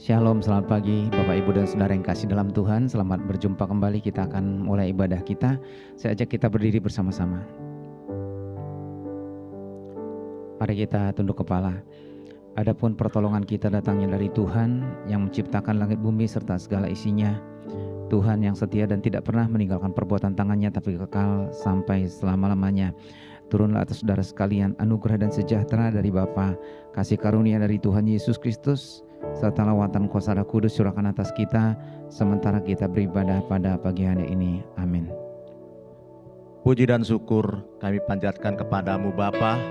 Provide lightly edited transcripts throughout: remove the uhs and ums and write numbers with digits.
Shalom, selamat pagi Bapak Ibu dan Saudara yang kasih dalam Tuhan. Selamat berjumpa kembali, kita akan mulai ibadah kita. Saya ajak kita berdiri bersama-sama. Mari kita tunduk kepala. Adapun pertolongan kita datangnya dari Tuhan yang menciptakan langit bumi serta segala isinya. Tuhan yang setia dan tidak pernah meninggalkan perbuatan tangannya, tapi kekal sampai selama-lamanya. Turunlah atas saudara sekalian anugerah dan sejahtera dari Bapa, kasih karunia dari Tuhan Yesus Kristus, serta lawatan kuasa Roh Kudus curahkan atas kita sementara kita beribadah pada pagi hari ini. Amin. Puji dan syukur kami panjatkan kepadamu Bapa.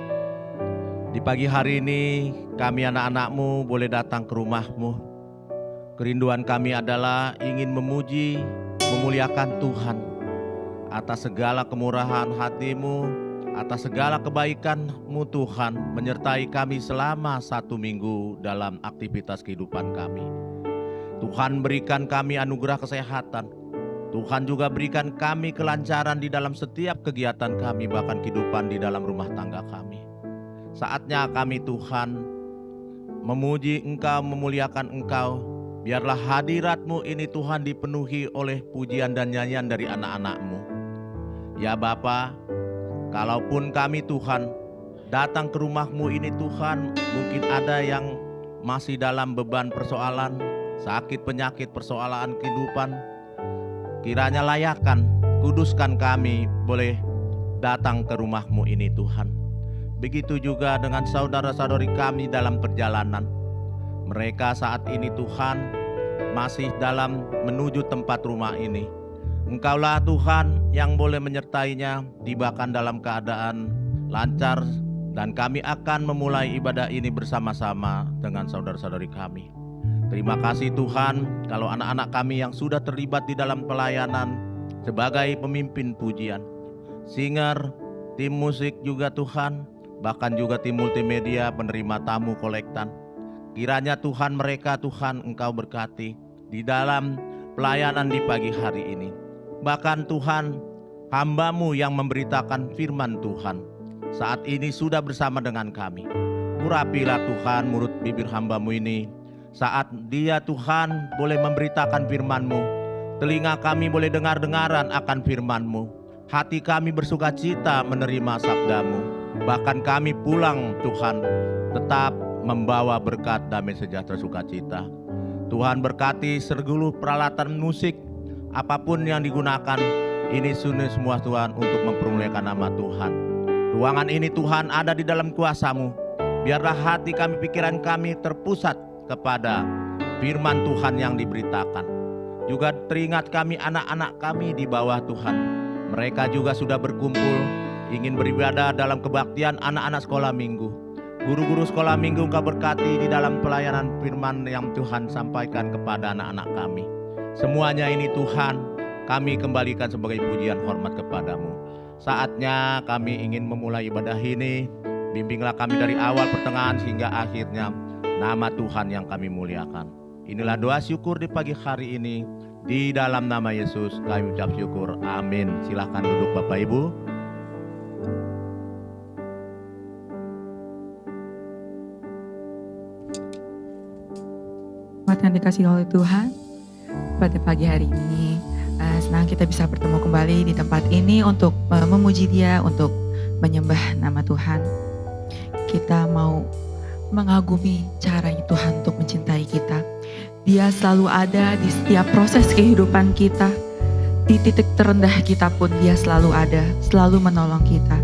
Di pagi hari ini kami anak-anakmu boleh datang ke rumahmu. Kerinduan kami adalah ingin memuji, memuliakan Tuhan atas segala kemurahan hati-Mu, atas segala kebaikan-Mu Tuhan, menyertai kami selama 1 minggu dalam aktivitas kehidupan kami. Tuhan berikan kami anugerah kesehatan. Tuhan juga berikan kami kelancaran di dalam setiap kegiatan kami, bahkan kehidupan di dalam rumah tangga kami. Saatnya kami Tuhan memuji Engkau, memuliakan Engkau. Biarlah hadirat-Mu ini Tuhan dipenuhi oleh pujian dan nyanyian dari anak-anak-Mu. Ya Bapa, kalaupun kami Tuhan datang ke rumah-Mu ini Tuhan, mungkin ada yang masih dalam beban persoalan, sakit, penyakit, persoalan kehidupan. Kiranya layakkan, kuduskan kami boleh datang ke rumah-Mu ini Tuhan. Begitu juga dengan saudara-saudari kami dalam perjalanan. Mereka saat ini Tuhan masih dalam menuju tempat rumah ini. Engkaulah Tuhan yang boleh menyertainya, tibakan dalam keadaan lancar, dan kami akan memulai ibadah ini bersama-sama dengan saudara-saudari kami. Terima kasih Tuhan kalau anak-anak kami yang sudah terlibat di dalam pelayanan sebagai pemimpin pujian, singer, tim musik juga Tuhan, bahkan juga tim multimedia, penerima tamu kolektan. Kiranya Tuhan mereka Tuhan Engkau berkati di dalam pelayanan di pagi hari ini. Bahkan Tuhan, hamba-Mu yang memberitakan firman Tuhan saat ini sudah bersama dengan kami. Urapilah Tuhan mulut bibir hamba-Mu ini. Saat dia Tuhan boleh memberitakan firman-Mu, telinga kami boleh dengar-dengaran akan firman-Mu. Hati kami bersukacita menerima sabda-Mu. Bahkan kami pulang Tuhan tetap membawa berkat, damai, sejahtera, sukacita. Tuhan berkati segala peralatan musik, apapun yang digunakan, ini semua Tuhan untuk mempermuliakan nama Tuhan. Ruangan ini Tuhan ada di dalam kuasa-Mu. Biarlah hati kami, pikiran kami terpusat kepada firman Tuhan yang diberitakan. Juga teringat kami anak-anak kami di bawah Tuhan. Mereka juga sudah berkumpul, ingin beribadah dalam kebaktian anak-anak sekolah minggu. Guru-guru sekolah minggu Engkau berkati di dalam pelayanan firman yang Tuhan sampaikan kepada anak-anak kami. Semuanya ini Tuhan kami kembalikan sebagai pujian hormat kepadamu. Saatnya kami ingin memulai ibadah ini. Bimbinglah kami dari awal, pertengahan, hingga akhirnya. Nama Tuhan yang kami muliakan. Inilah doa syukur di pagi hari ini. Di dalam nama Yesus kami ucap syukur. Amin. Silahkan duduk Bapak Ibu. Yang dikasihi oleh Tuhan, pada pagi hari ini senang kita bisa bertemu kembali di tempat ini untuk memuji Dia, untuk menyembah nama Tuhan. Kita mau mengagumi caranya Tuhan untuk mencintai kita. Dia selalu ada di setiap proses kehidupan kita. Di titik terendah kita pun Dia selalu ada, selalu menolong kita.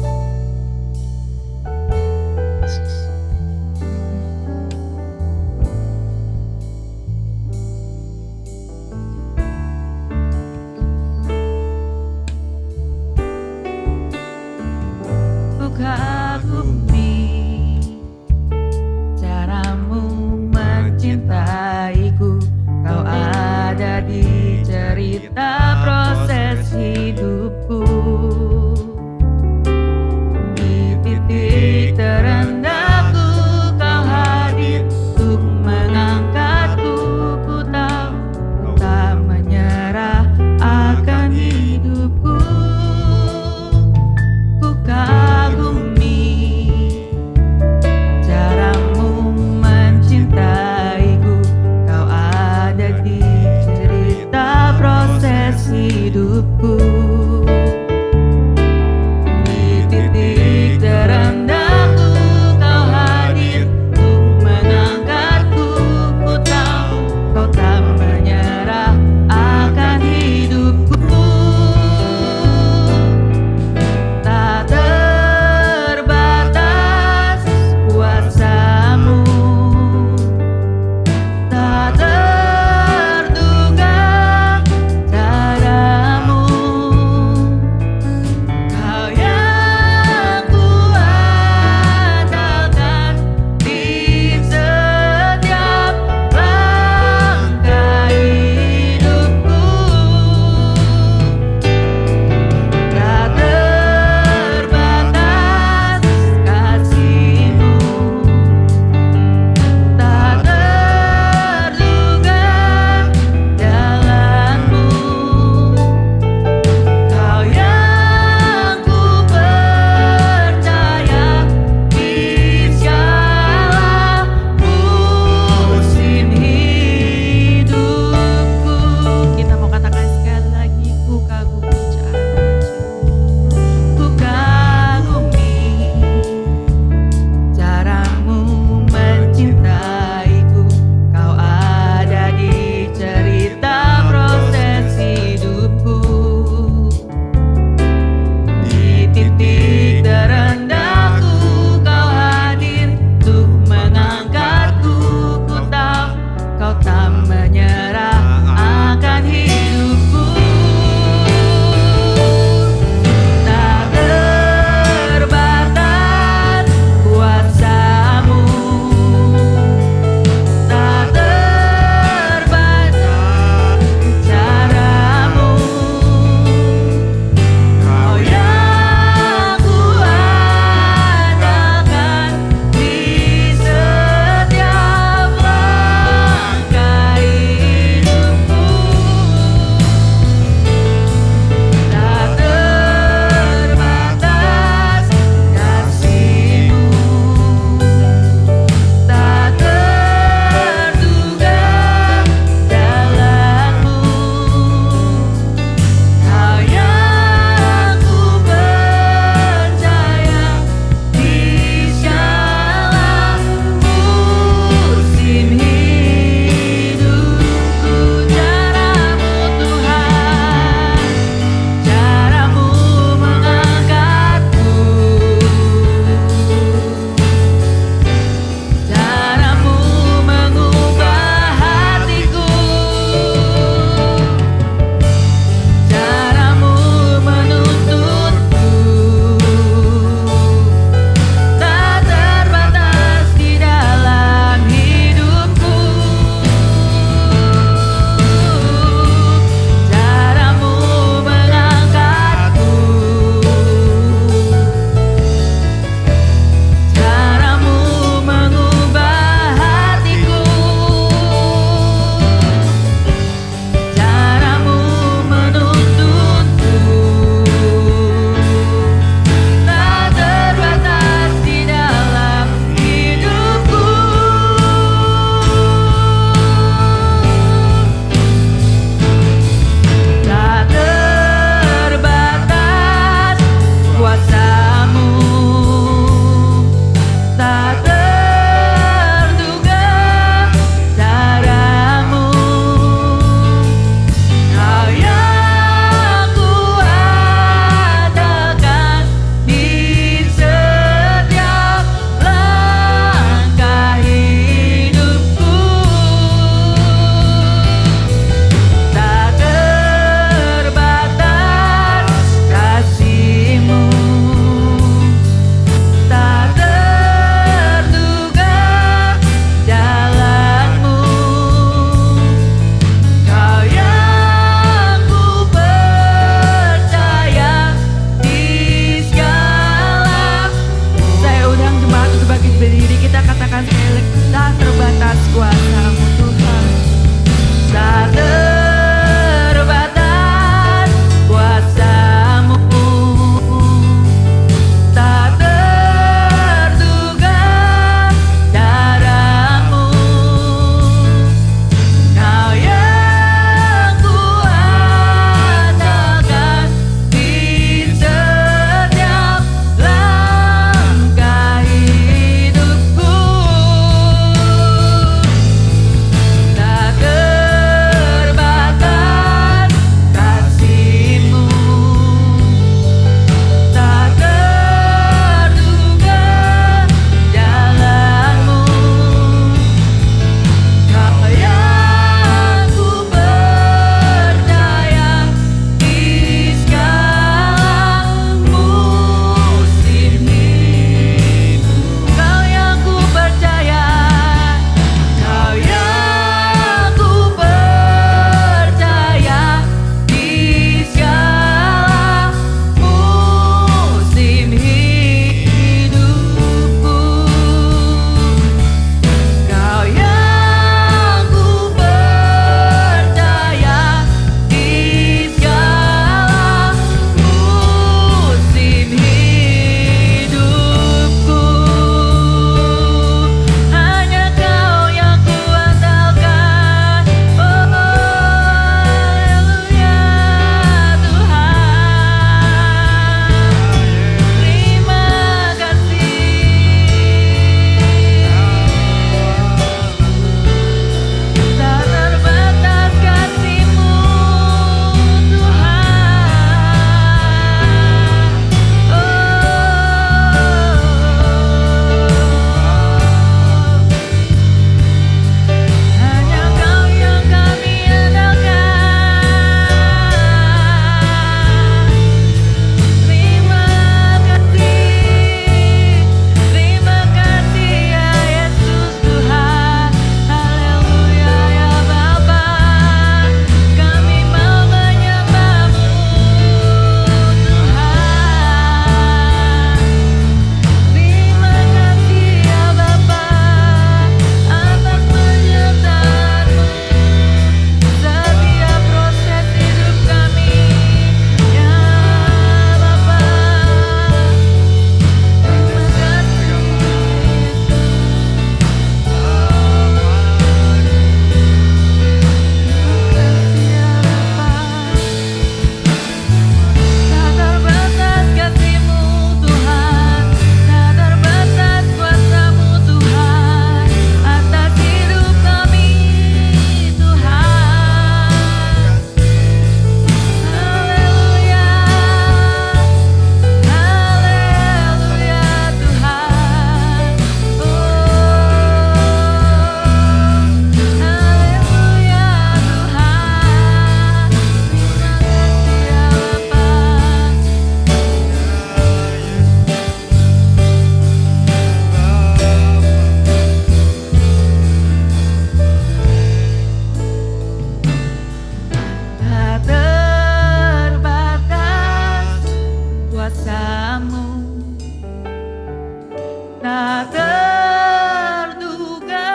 tak terduga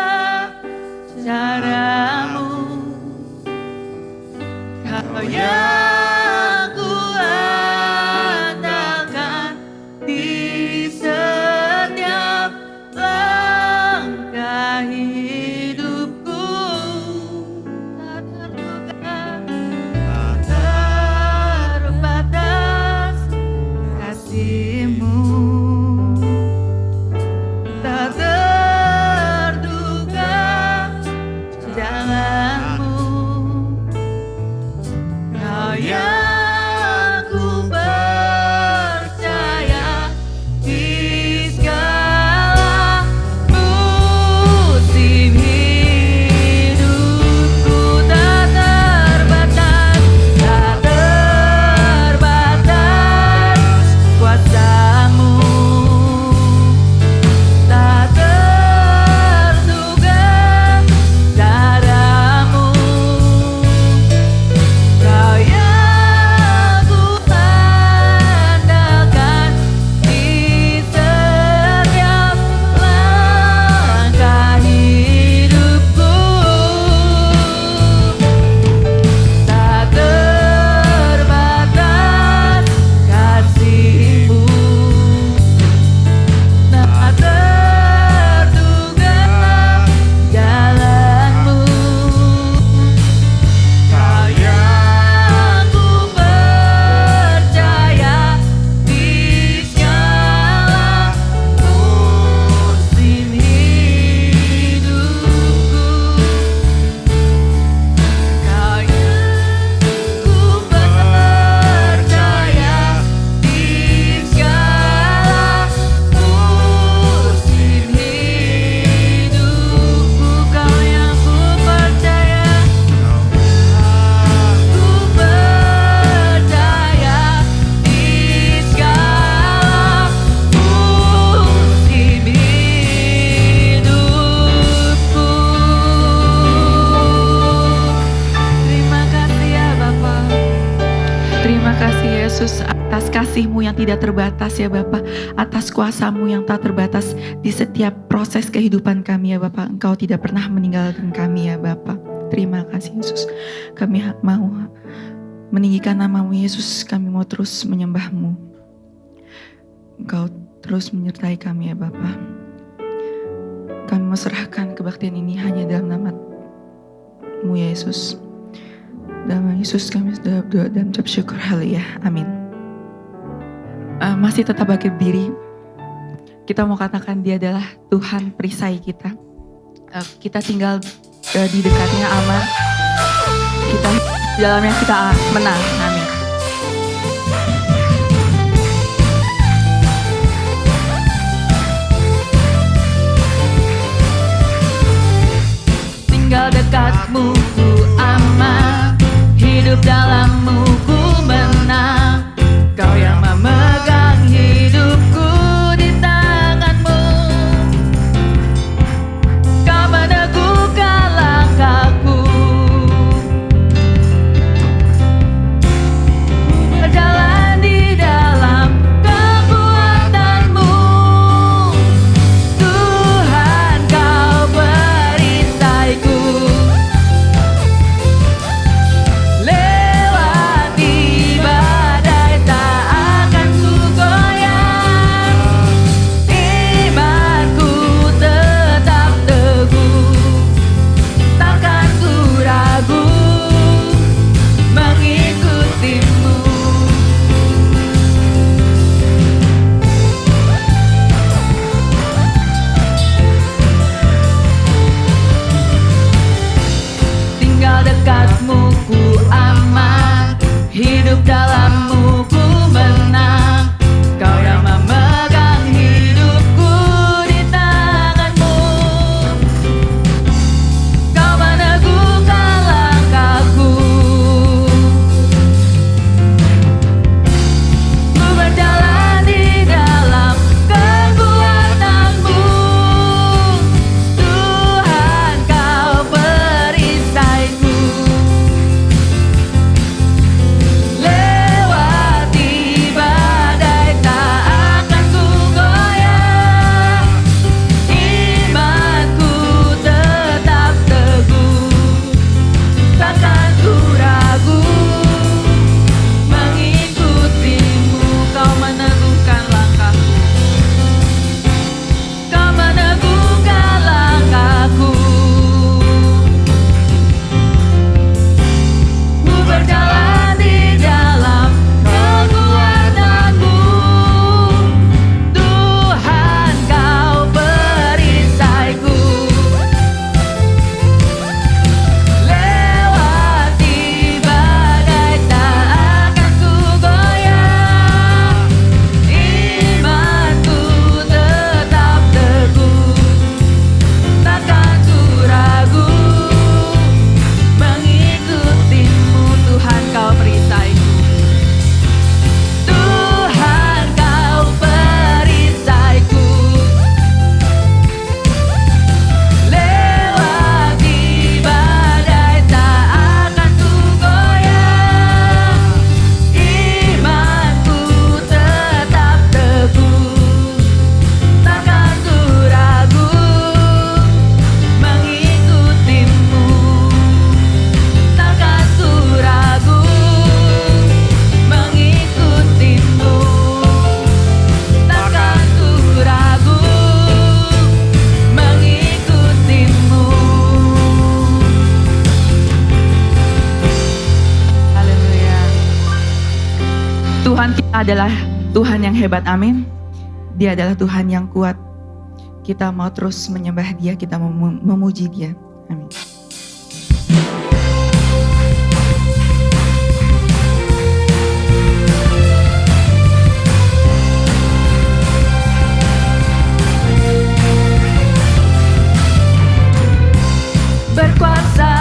caramu, kau yang ku andalkan di setiap langkah hidupku. Tak terduga, tak terbatas kasih-Mu, tak terduga jalan-Mu, Kau yang ku percaya di segala musim hidupku. Tak terbatas kuasa-Mu, tak terduga cara-Mu, Kau yang ku andalkan di setiap langkah hidupku. Tak terbatas kasih-Mu, tak terduga jalan-Mu, Kau yang ku percaya di segala musim hidupku. Kau yang ku percaya di segala musim hidupku. Kau yang ku percaya, ku percaya di segala musim hidupku. Terima kasih ya Bapa. Terima kasih Yesus atas kasih-Mu yang tidak terbatas ya Bapa, atas kuasa-Mu yang tak terbatas di setiap proses kehidupan kami ya Bapa. Engkau tidak pernah meninggalkan kami ya Bapa. Terima kasih Yesus. Kami mau meninggikan nama-Mu Yesus, kami mau terus menyembah-Mu. Engkau terus menyertai kami ya Bapa. Kami mau serahkan kebaktian ini hanya dalam nama-Mu Yesus. Dalam nama Yesus kami sudah berdoa dan ucap syukur. Haleluya. Amin. Masih tetap berdiri. Kita mau katakan Dia adalah Tuhan perisai kita. Kita tinggal di dekatnya aman. Kita di dalamnya kita menang. Amin. Tinggal dekat-Mu ku aman, hidup dalam-Mu ku menang. Kau yang memegang hidupku di tangan-Mu, Kau meneguhkan langkahku. adalah Tuhan yang hebat, amin. Dia adalah Tuhan yang kuat. Kita mau terus menyembah Dia, kita mau memuji Dia, amin. Berkuasa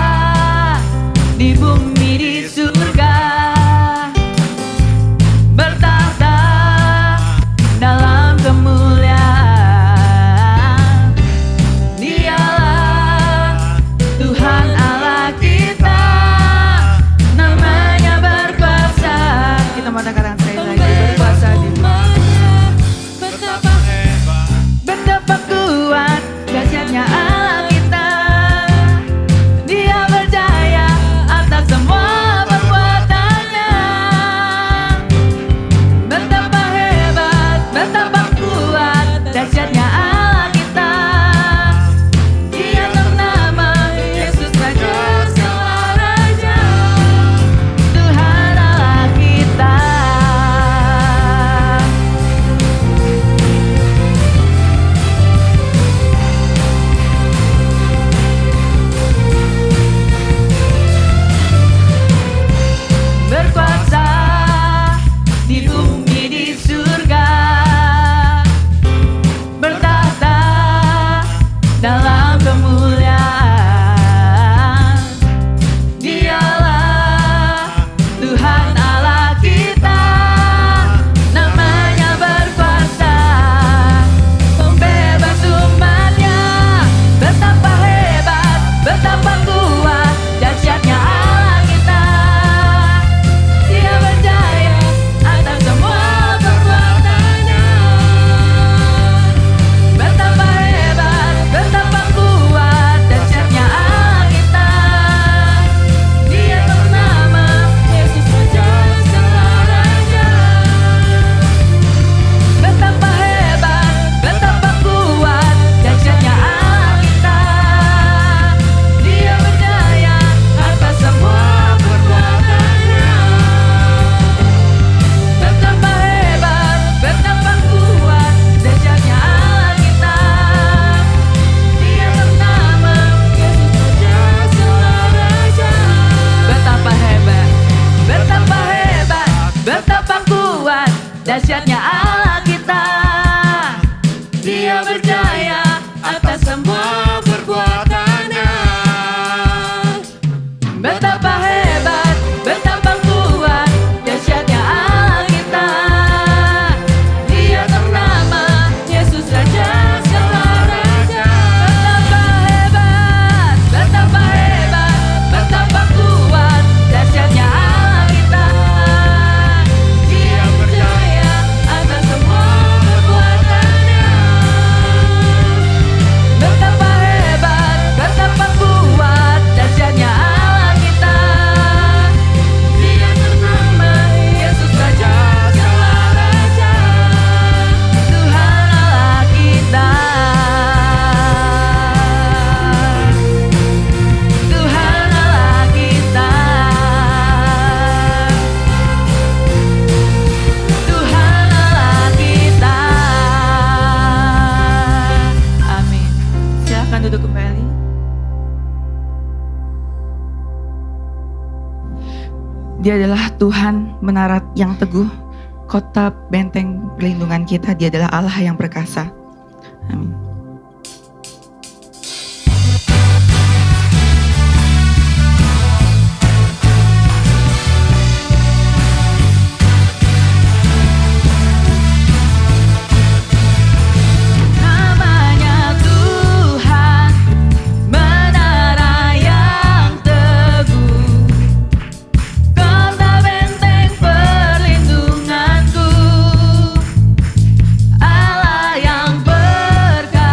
di bumi di surga, bertahta dalam kemuliaan. Dialah Tuhan Allah kita, namanya berkuasa. Kita mau katakan sekali lagi, berkuasa di bumi. Betapa hebat, Betapa kuat dahsyatnya Allah kita. Dia berjaya atas semua perbuatannya. Betapa hebat, betapa kuat dahsyatnya Allah kita. Dia ternama Yesus Raja segala raja, Tuhan Allah kita. Berkuasa di bumi di surga, bertahta dalam kemuliaan. Dialah Tuhan Allah kita, namanya berkuasa, pembebas umatnya. Betapa hebat, betapa kuat dahsyatnya Allah kita. Dia berjaya atas semua perbuatannya. Betapa hebat, betapa kuat dahsyatnya Allah kita. Dia ternama Yesus Raja segala raja. Betapa hebat, betapa kuat dahsyatnya Allah kita. Dia berjaya atas semua perbuatannya. Betapa hebat, betapa kuat dahsyatnya Allah kita. Dia ternama Yesus Raja segala raja. Betapa hebat, betapa hebat, betapa kuat dahsyatnya Allah kita. Dia berjaya atas semua perbuatannya. Betapa hebat, betapa kuat dahsyatnya Allah kita. Dia ternama Yesus Raja segala raja. Betapa hebat, betapa kuat dahsyatnya Allah kita. Dia berjaya atas semua perbuatannya. Betapa hebat, betapa kuat dahsyatnya Allah kita. Dia ternama Yesus Raja segala raja, Tuhan Allah kita. Tuhan Allah kita. Tuhan Allah kita. Amin. Silakan duduk kembali. Dia adalah Tuhan menara yang teguh, kota benteng perlindungan kita. Dia adalah Allah yang perkasa. Amin. Namanya Tuhan, menara yang teguh, kota benteng perlindunganku, Allah yang perkasa.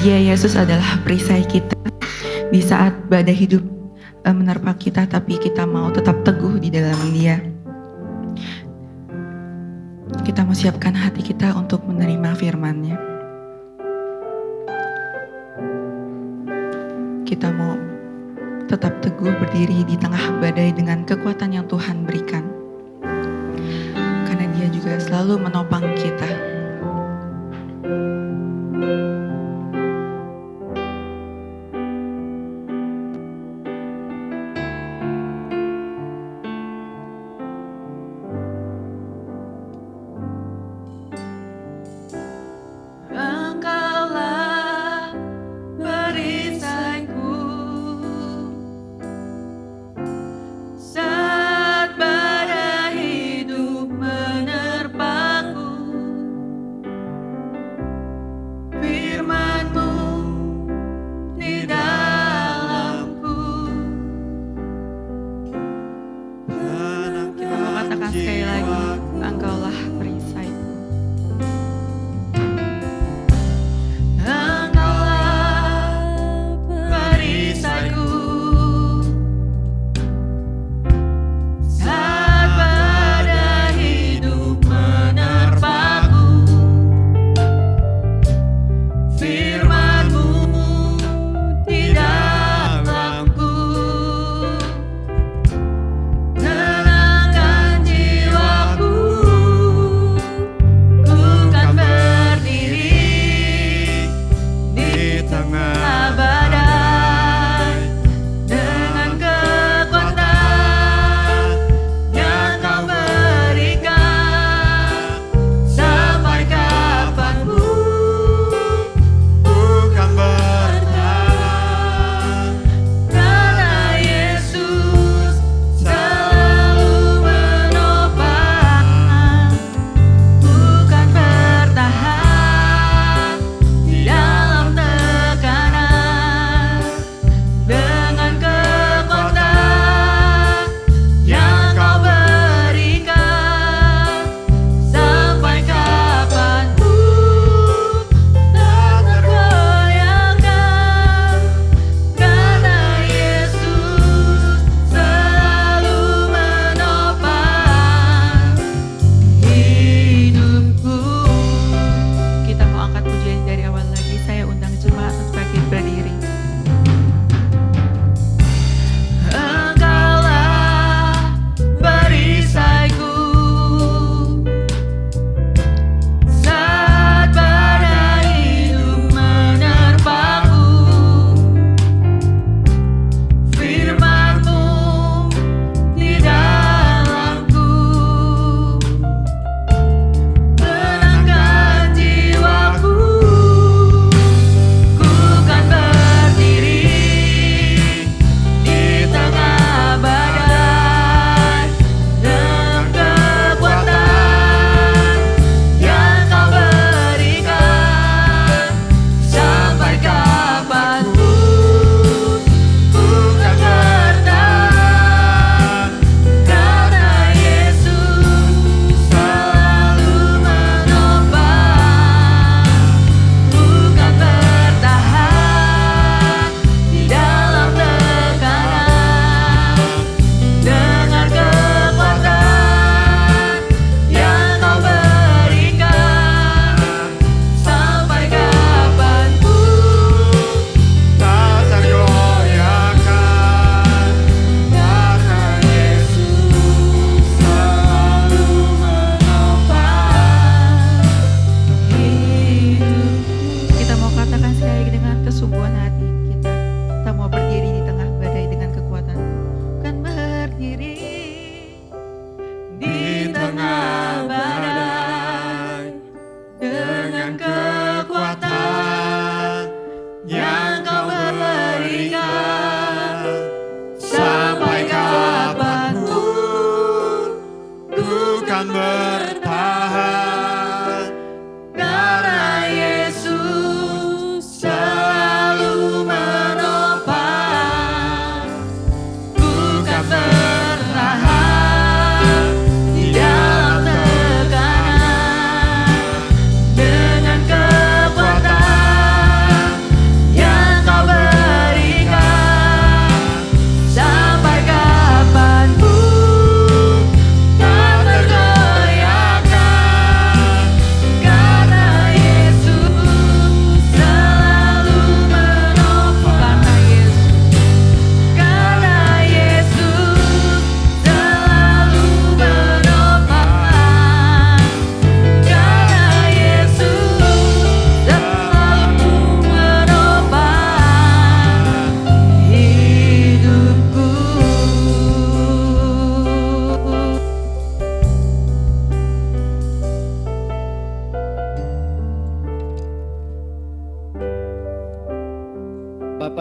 Dia Yesus adalah perisai kita di saat badai hidup menerpa kita, tapi kita mau tetap teguh di dalam Dia. Kita mau siapkan hati kita untuk menerima firman-Nya. Kita mau tetap teguh berdiri di tengah badai dengan kekuatan yang Tuhan berikan. Karena Dia juga selalu menopang kita.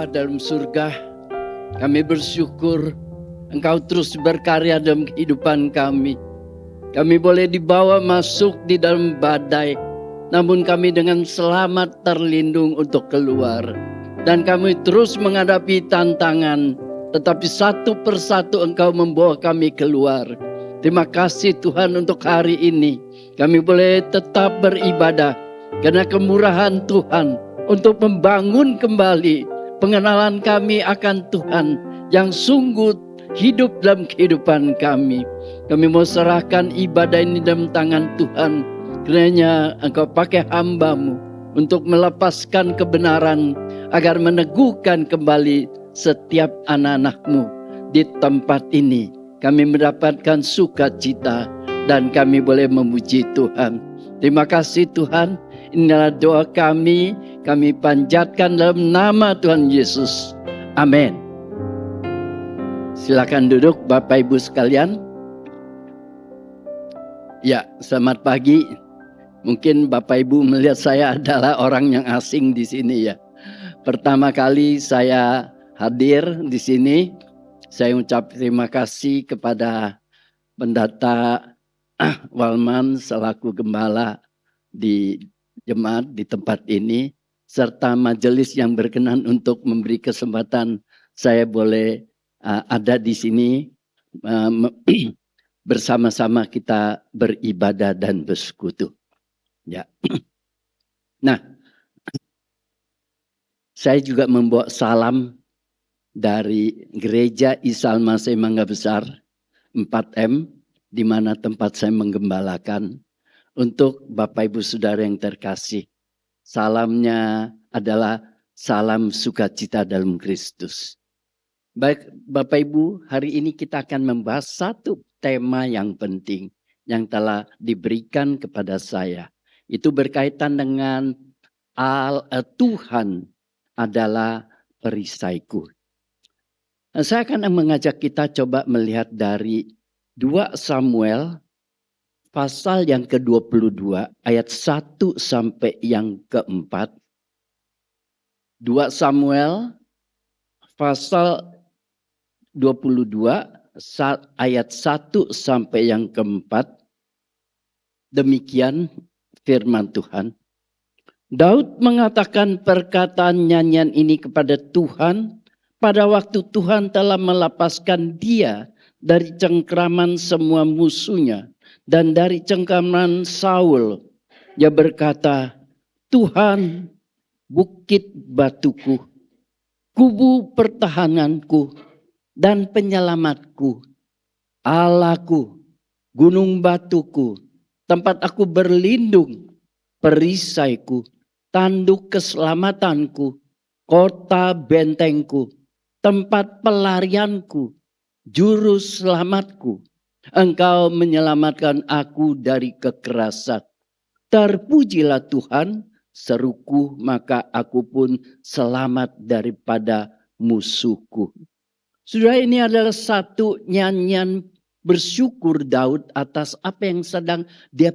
Bapa dalam surga, kami bersyukur Engkau terus berkarya dalam kehidupan kami. Kami boleh dibawa masuk di dalam badai, namun kami dengan selamat terlindung untuk keluar. Dan kami terus menghadapi tantangan, tetapi satu persatu Engkau membawa kami keluar. Terima kasih Tuhan untuk hari ini. Kami boleh tetap beribadah karena kemurahan Tuhan untuk membangun kembali pengenalan kami akan Tuhan yang sungguh hidup dalam kehidupan kami. Kami mau serahkan ibadah ini dalam tangan Tuhan. Kiranya Engkau pakai hamba-Mu untuk melepaskan kebenaran agar meneguhkan kembali setiap anak-anak-Mu di tempat ini. Kami mendapatkan sukacita dan kami boleh memuji Tuhan. Terima kasih Tuhan. Inilah doa kami panjatkan dalam nama Tuhan Yesus. Amin. Silakan duduk Bapak Ibu sekalian. Ya, selamat pagi. Mungkin Bapak Ibu melihat saya adalah orang yang asing di sini ya. Pertama kali saya hadir di sini, saya ucap terima kasih kepada Pendeta Walman selaku gembala di jemaat di tempat ini, serta majelis yang berkenan untuk memberi kesempatan saya boleh ada di sini bersama-sama kita beribadah dan bersekutu. Ya. Nah, saya juga membawa salam dari Gereja Isa Al-Masih Mangga Besar 4M, di mana tempat saya menggembalakan, untuk Bapak Ibu Saudara yang terkasih. Salamnya adalah salam sukacita dalam Kristus. Baik Bapak Ibu, hari ini kita akan membahas satu tema yang penting yang telah diberikan kepada saya. Itu berkaitan dengan Tuhan adalah perisaiku. Nah, saya akan mengajak kita coba melihat dari 2 Samuel pasal yang ke-22 ayat 1 sampai yang ke-4. 2 Samuel pasal 22 ayat 1 sampai yang ke-4. Demikian firman Tuhan. Daud mengatakan perkataan nyanyian ini kepada Tuhan pada waktu Tuhan telah melepaskan dia dari cengkraman semua musuhnya dan dari cengkraman Saul. Dia berkata, Tuhan, bukit batuku, kubu pertahananku dan penyelamatku, Allahku, gunung batuku, tempat aku berlindung, perisaiku, tanduk keselamatanku, kota bentengku, tempat pelarianku, juru selamatku. Engkau menyelamatkan aku dari kekerasan. Terpujilah Tuhan, seruku, maka aku pun selamat daripada musuhku. Saudara, ini adalah satu nyanyian bersyukur Daud atas apa yang sedang dia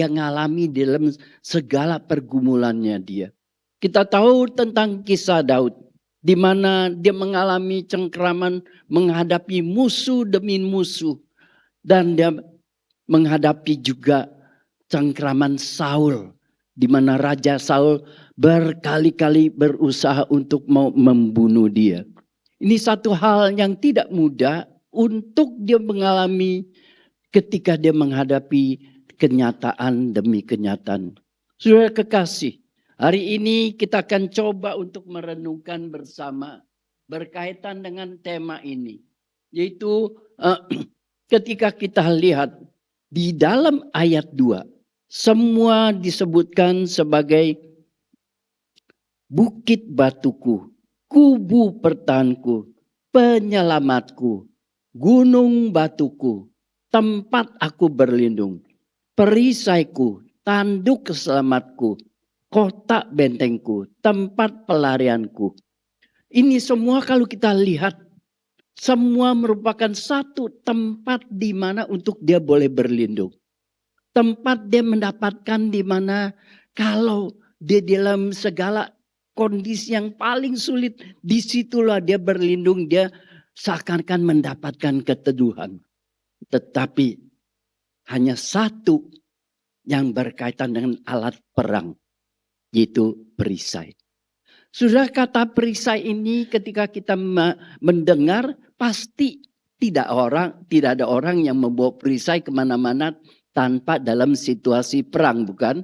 ngalami dalam segala pergumulannya dia. Kita tahu tentang kisah Daud, di mana dia mengalami cengkraman menghadapi musuh demi musuh. Dan dia menghadapi juga cengkraman Saul, di mana Raja Saul berkali-kali berusaha untuk mau membunuh dia. Ini satu hal yang tidak mudah untuk dia mengalami ketika dia menghadapi kenyataan demi kenyataan. Saudara kekasih, hari ini kita akan coba untuk merenungkan bersama berkaitan dengan tema ini. Yaitu ketika kita lihat di dalam ayat 2, semua disebutkan sebagai bukit batuku, kubu pertahanku, penyelamatku, gunung batuku, tempat aku berlindung, perisaiku, tanduk keselamatku, kota bentengku, tempat pelarianku. Ini semua kalau kita lihat, semua merupakan satu tempat di mana untuk dia boleh berlindung. Tempat dia mendapatkan di mana kalau dia dalam segala kondisi yang paling sulit, disitulah dia berlindung, dia seakan-akan mendapatkan keteduhan. Tetapi hanya satu yang berkaitan dengan alat perang, yaitu perisai. Sudah kata perisai ini ketika kita mendengar, pasti tidak ada orang yang membawa perisai kemana-mana tanpa dalam situasi perang, bukan?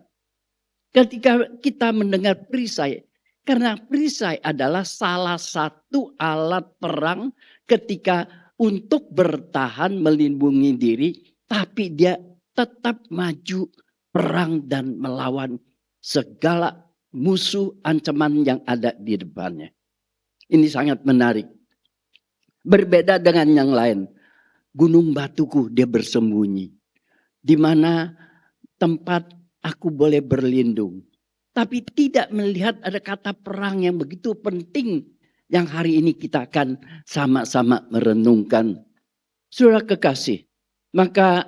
Ketika kita mendengar perisai, karena perisai adalah salah satu alat perang ketika untuk bertahan melindungi diri, tapi dia tetap maju perang dan melawan segala musuh ancaman yang ada di depannya. Ini sangat menarik. Berbeda dengan yang lain. Gunung batuku dia bersembunyi. Di mana tempat aku boleh berlindung. Tapi tidak melihat ada kata perang yang begitu penting. Yang hari ini kita akan sama-sama merenungkan. Saudara kekasih. Maka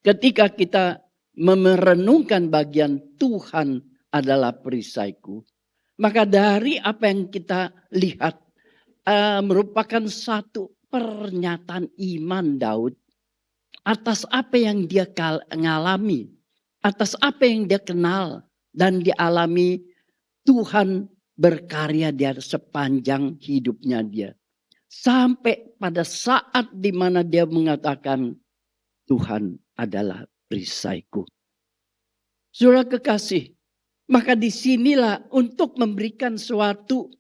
ketika kita merenungkan bagian Tuhan adalah perisaiku. Maka dari apa yang kita lihat merupakan satu pernyataan iman Daud atas apa yang dia ngalami, atas apa yang dia kenal dan dialami. Tuhan berkarya di sepanjang hidupnya dia. Sampai pada saat dimana dia mengatakan Tuhan adalah perisaiku. Saudara kekasih, maka disinilah untuk memberikan suatu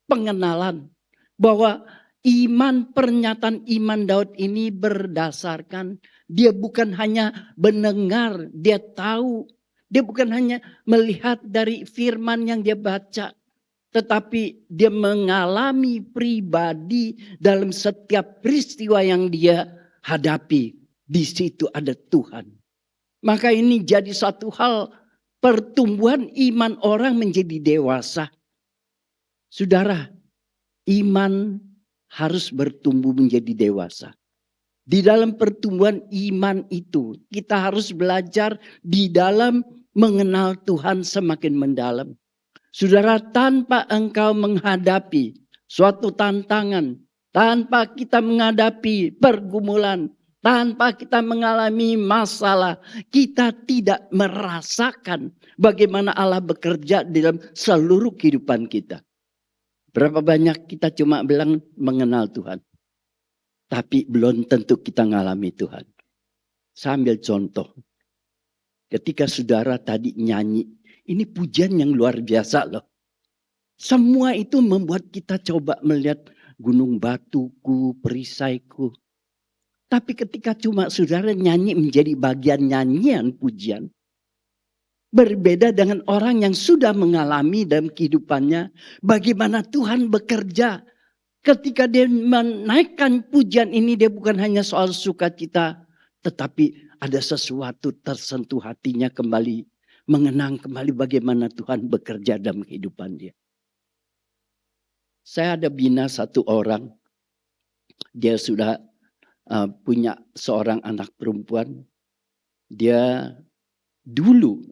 pengenalan bahwa pernyataan iman Daud ini berdasarkan dia bukan hanya mendengar, dia tahu, dia bukan hanya melihat dari firman yang dia baca, tetapi dia mengalami pribadi dalam setiap peristiwa yang dia hadapi. Di situ ada Tuhan. Maka ini jadi satu hal pertumbuhan iman orang menjadi dewasa. Saudara, iman harus bertumbuh menjadi dewasa. Di dalam pertumbuhan iman itu, kita harus belajar di dalam mengenal Tuhan semakin mendalam. Saudara, tanpa engkau menghadapi suatu tantangan, tanpa kita menghadapi pergumulan, tanpa kita mengalami masalah, kita tidak merasakan bagaimana Allah bekerja dalam seluruh kehidupan kita. Berapa banyak kita cuma bilang mengenal Tuhan, tapi belum tentu kita mengalami Tuhan. Saya ambil contoh. Ketika saudara tadi nyanyi, ini pujian yang luar biasa loh. Semua itu membuat kita coba melihat gunung batuku, perisaiku. Tapi ketika cuma saudara nyanyi menjadi bagian nyanyian pujian. Berbeda dengan orang yang sudah mengalami dalam kehidupannya. Bagaimana Tuhan bekerja. Ketika dia menaikkan pujian ini, dia bukan hanya soal sukacita. Tetapi ada sesuatu tersentuh hatinya kembali. Mengenang kembali bagaimana Tuhan bekerja dalam kehidupan dia. Saya ada bina satu orang. Dia sudah punya seorang anak perempuan. Dia dulu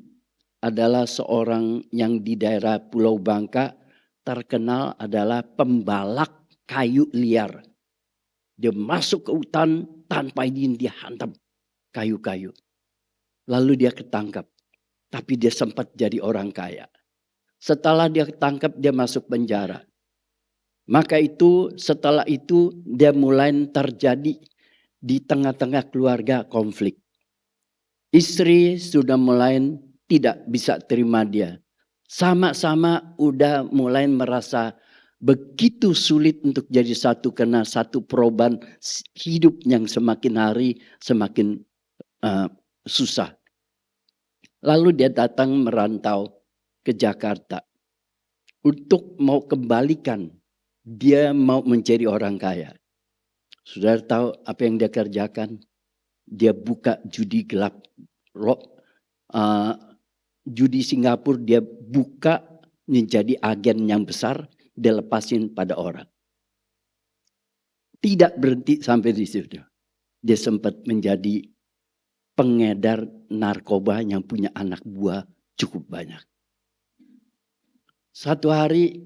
adalah seorang yang di daerah Pulau Bangka terkenal adalah pembalak kayu liar. Dia masuk ke hutan tanpa izin, dia hantam kayu-kayu. Lalu dia ketangkap. Tapi dia sempat jadi orang kaya. Setelah dia ketangkap, dia masuk penjara. Maka setelah itu dia mulai terjadi di tengah-tengah keluarga konflik. Istri sudah mulai tidak bisa terima dia. Sama-sama udah mulai merasa begitu sulit untuk jadi satu karena satu perubahan hidup yang semakin hari semakin susah. Lalu dia datang merantau ke Jakarta untuk mau kembalikan, dia mau menjadi orang kaya. Saudara tahu apa yang dia kerjakan? Dia buka judi gelap. Judi Singapura dia buka menjadi agen yang besar. Dia lepasin pada orang. Tidak berhenti sampai di situ. Dia sempat menjadi pengedar narkoba yang punya anak buah cukup banyak. Satu hari,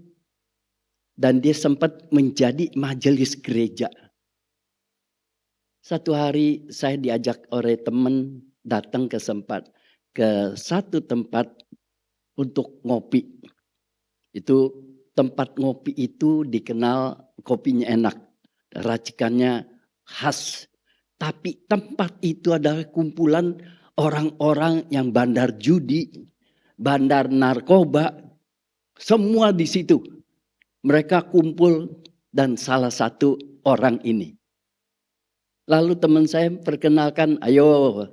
dan dia sempat menjadi majelis gereja. Satu hari saya diajak oleh teman datang ke satu tempat untuk ngopi. Itu tempat ngopi itu dikenal kopinya enak, racikannya khas. Tapi tempat itu adalah kumpulan orang-orang yang bandar judi, bandar narkoba, semua di situ. Mereka kumpul dan salah satu orang ini. Lalu teman saya perkenalkan, ayo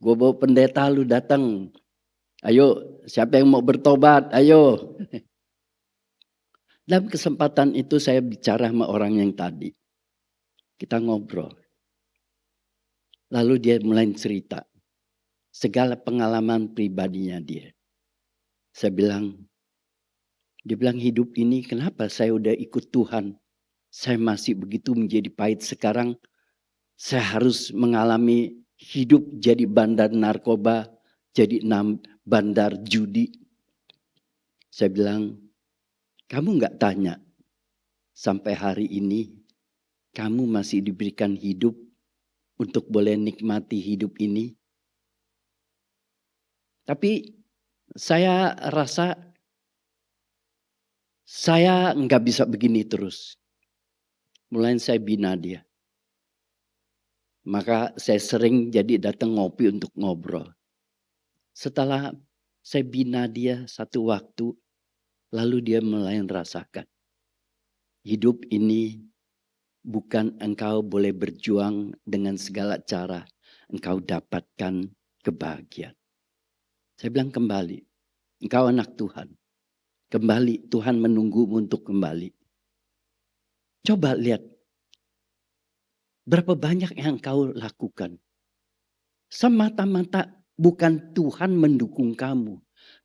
gue bawa pendeta lu datang. Ayo siapa yang mau bertobat, ayo. Dalam kesempatan itu saya bicara sama orang yang tadi. Kita ngobrol. Lalu dia mulai cerita. Segala pengalaman pribadinya dia. Dia bilang hidup ini kenapa saya udah ikut Tuhan. Saya masih begitu menjadi pahit sekarang. Saya harus mengalami hidup jadi bandar narkoba. Jadi bandar judi. Saya bilang, kamu gak tanya sampai hari ini kamu masih diberikan hidup untuk boleh nikmati hidup ini. Tapi saya rasa saya nggak bisa begini terus. Mulai saya bina dia. Maka saya sering jadi datang ngopi untuk ngobrol. Setelah saya bina dia satu waktu, lalu dia mulai merasakan. Hidup ini bukan engkau boleh berjuang dengan segala cara. Engkau dapatkan kebahagiaan. Saya bilang kembali. Engkau anak Tuhan. Kembali, Tuhan menunggumu untuk kembali. Coba lihat. Berapa banyak yang engkau lakukan. Semata-mata bukan Tuhan mendukung kamu.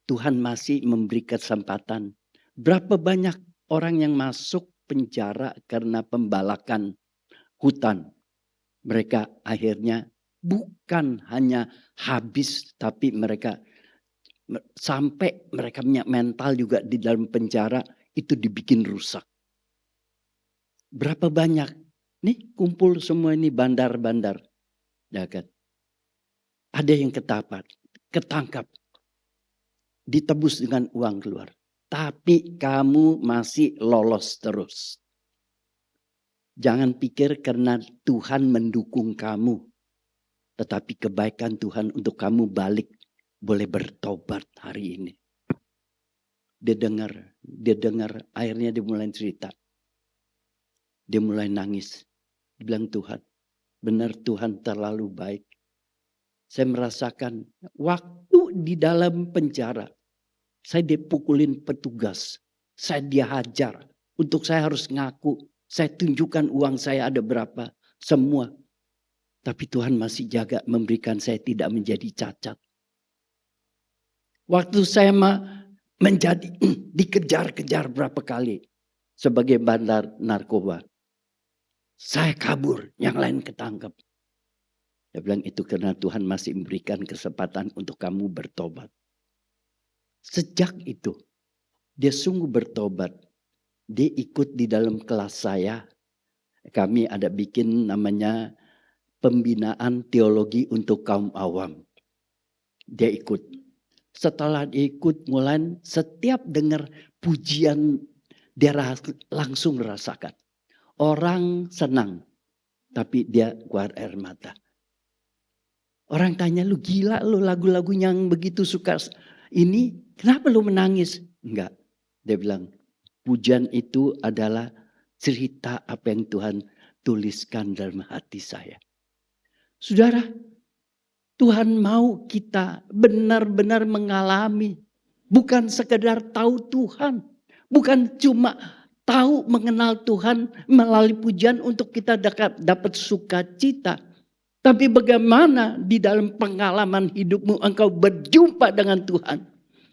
Tuhan masih memberi kesempatan. Berapa banyak orang yang masuk penjara karena pembalakan hutan. Mereka akhirnya bukan hanya habis, tapi mereka sampai mereka punya mental juga di dalam penjara itu dibikin rusak. Berapa banyak nih kumpul semua ini bandar-bandar, ya kan? Ada yang ketangkap, ditebus dengan uang keluar. Tapi kamu masih lolos terus. Jangan pikir karena Tuhan mendukung kamu, tetapi kebaikan Tuhan untuk kamu balik. Boleh bertobat hari ini. Dia dengar, akhirnya dia mulai cerita. Dia mulai nangis. Dia bilang Tuhan, benar Tuhan terlalu baik. Saya merasakan waktu di dalam penjara. Saya dipukulin petugas. Saya dihajar. Untuk saya harus ngaku. Saya tunjukkan uang saya ada berapa. Semua. Tapi Tuhan masih jaga memberikan saya tidak menjadi cacat. Waktu saya menjadi dikejar-kejar berapa kali sebagai bandar narkoba. Saya kabur, yang lain ketangkep. Dia bilang itu karena Tuhan masih memberikan kesempatan untuk kamu bertobat. Sejak itu, dia sungguh bertobat. Dia ikut di dalam kelas saya. Kami ada bikin namanya pembinaan teologi untuk kaum awam. Dia ikut. Setelah diikut mulai setiap dengar pujian dia langsung rasakan. Orang senang tapi dia keluar air mata. Orang tanya lu gila lu lagu-lagu yang begitu suka ini kenapa lu menangis? Enggak. Dia bilang pujian itu adalah cerita apa yang Tuhan tuliskan dalam hati saya. Saudara, Tuhan mau kita benar-benar mengalami. Bukan sekedar tahu Tuhan. Bukan cuma tahu mengenal Tuhan melalui pujian untuk kita dapat sukacita. Tapi bagaimana di dalam pengalaman hidupmu engkau berjumpa dengan Tuhan.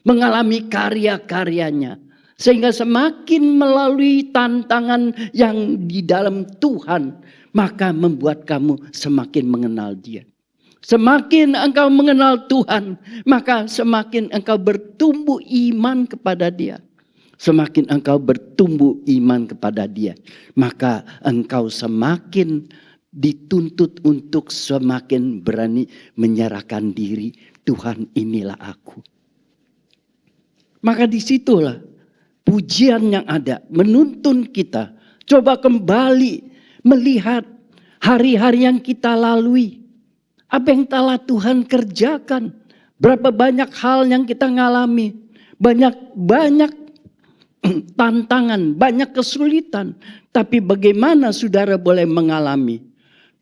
Mengalami karya-karyanya. Sehingga semakin melalui tantangan yang di dalam Tuhan. Maka membuat kamu semakin mengenal Dia. Semakin engkau mengenal Tuhan, maka semakin engkau bertumbuh iman kepada Dia. semakin engkau bertumbuh iman kepada Dia, maka engkau semakin dituntut untuk semakin berani menyerahkan diri. Tuhan, inilah aku. Maka disitulah pujian yang ada menuntun kita. Coba kembali melihat hari-hari yang kita lalui. Apa yang telah Tuhan kerjakan. Berapa banyak hal yang kita ngalami. Banyak tantangan, banyak kesulitan. Tapi bagaimana saudara boleh mengalami?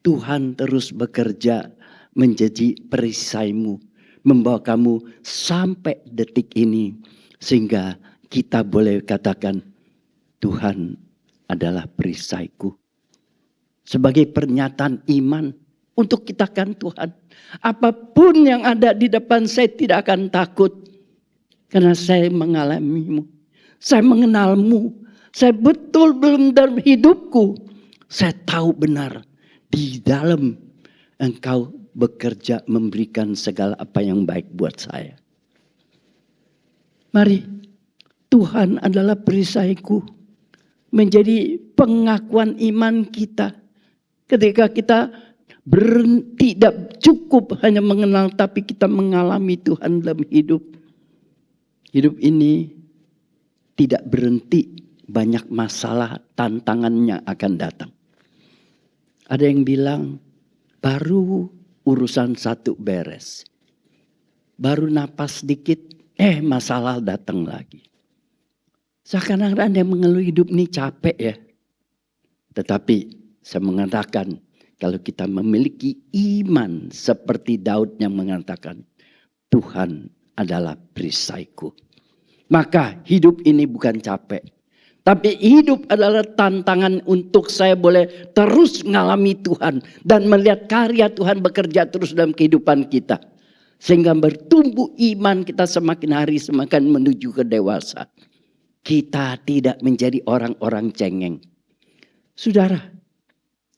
Tuhan terus bekerja menjadi perisaimu, membawa kamu sampai detik ini. Sehingga kita boleh katakan, Tuhan adalah perisaiku. Sebagai pernyataan iman untuk kita kan Tuhan. Apapun yang ada di depan saya tidak akan takut. Karena saya mengalamimu. Saya mengenalmu. Saya betul belum dalam hidupku. Saya tahu benar. Di dalam engkau bekerja memberikan segala apa yang baik buat saya. Mari, Tuhan adalah perisaiku. Menjadi pengakuan iman kita. Ketika kita tidak cukup hanya mengenal, tapi kita mengalami Tuhan dalam hidup. Hidup ini tidak berhenti, banyak masalah, tantangannya akan datang. Ada yang bilang, baru urusan satu beres. Baru napas sedikit, masalah datang lagi. Seakan-akan ada yang mengeluh hidup ini capek ya. Tetapi saya mengatakan, kalau kita memiliki iman seperti Daud yang mengatakan, Tuhan adalah perisaiku. Maka hidup ini bukan capek. Tapi hidup adalah tantangan untuk saya boleh terus mengalami Tuhan. Dan melihat karya Tuhan bekerja terus dalam kehidupan kita. Sehingga bertumbuh iman kita semakin hari semakin menuju ke dewasa. Kita tidak menjadi orang-orang cengeng. Saudara,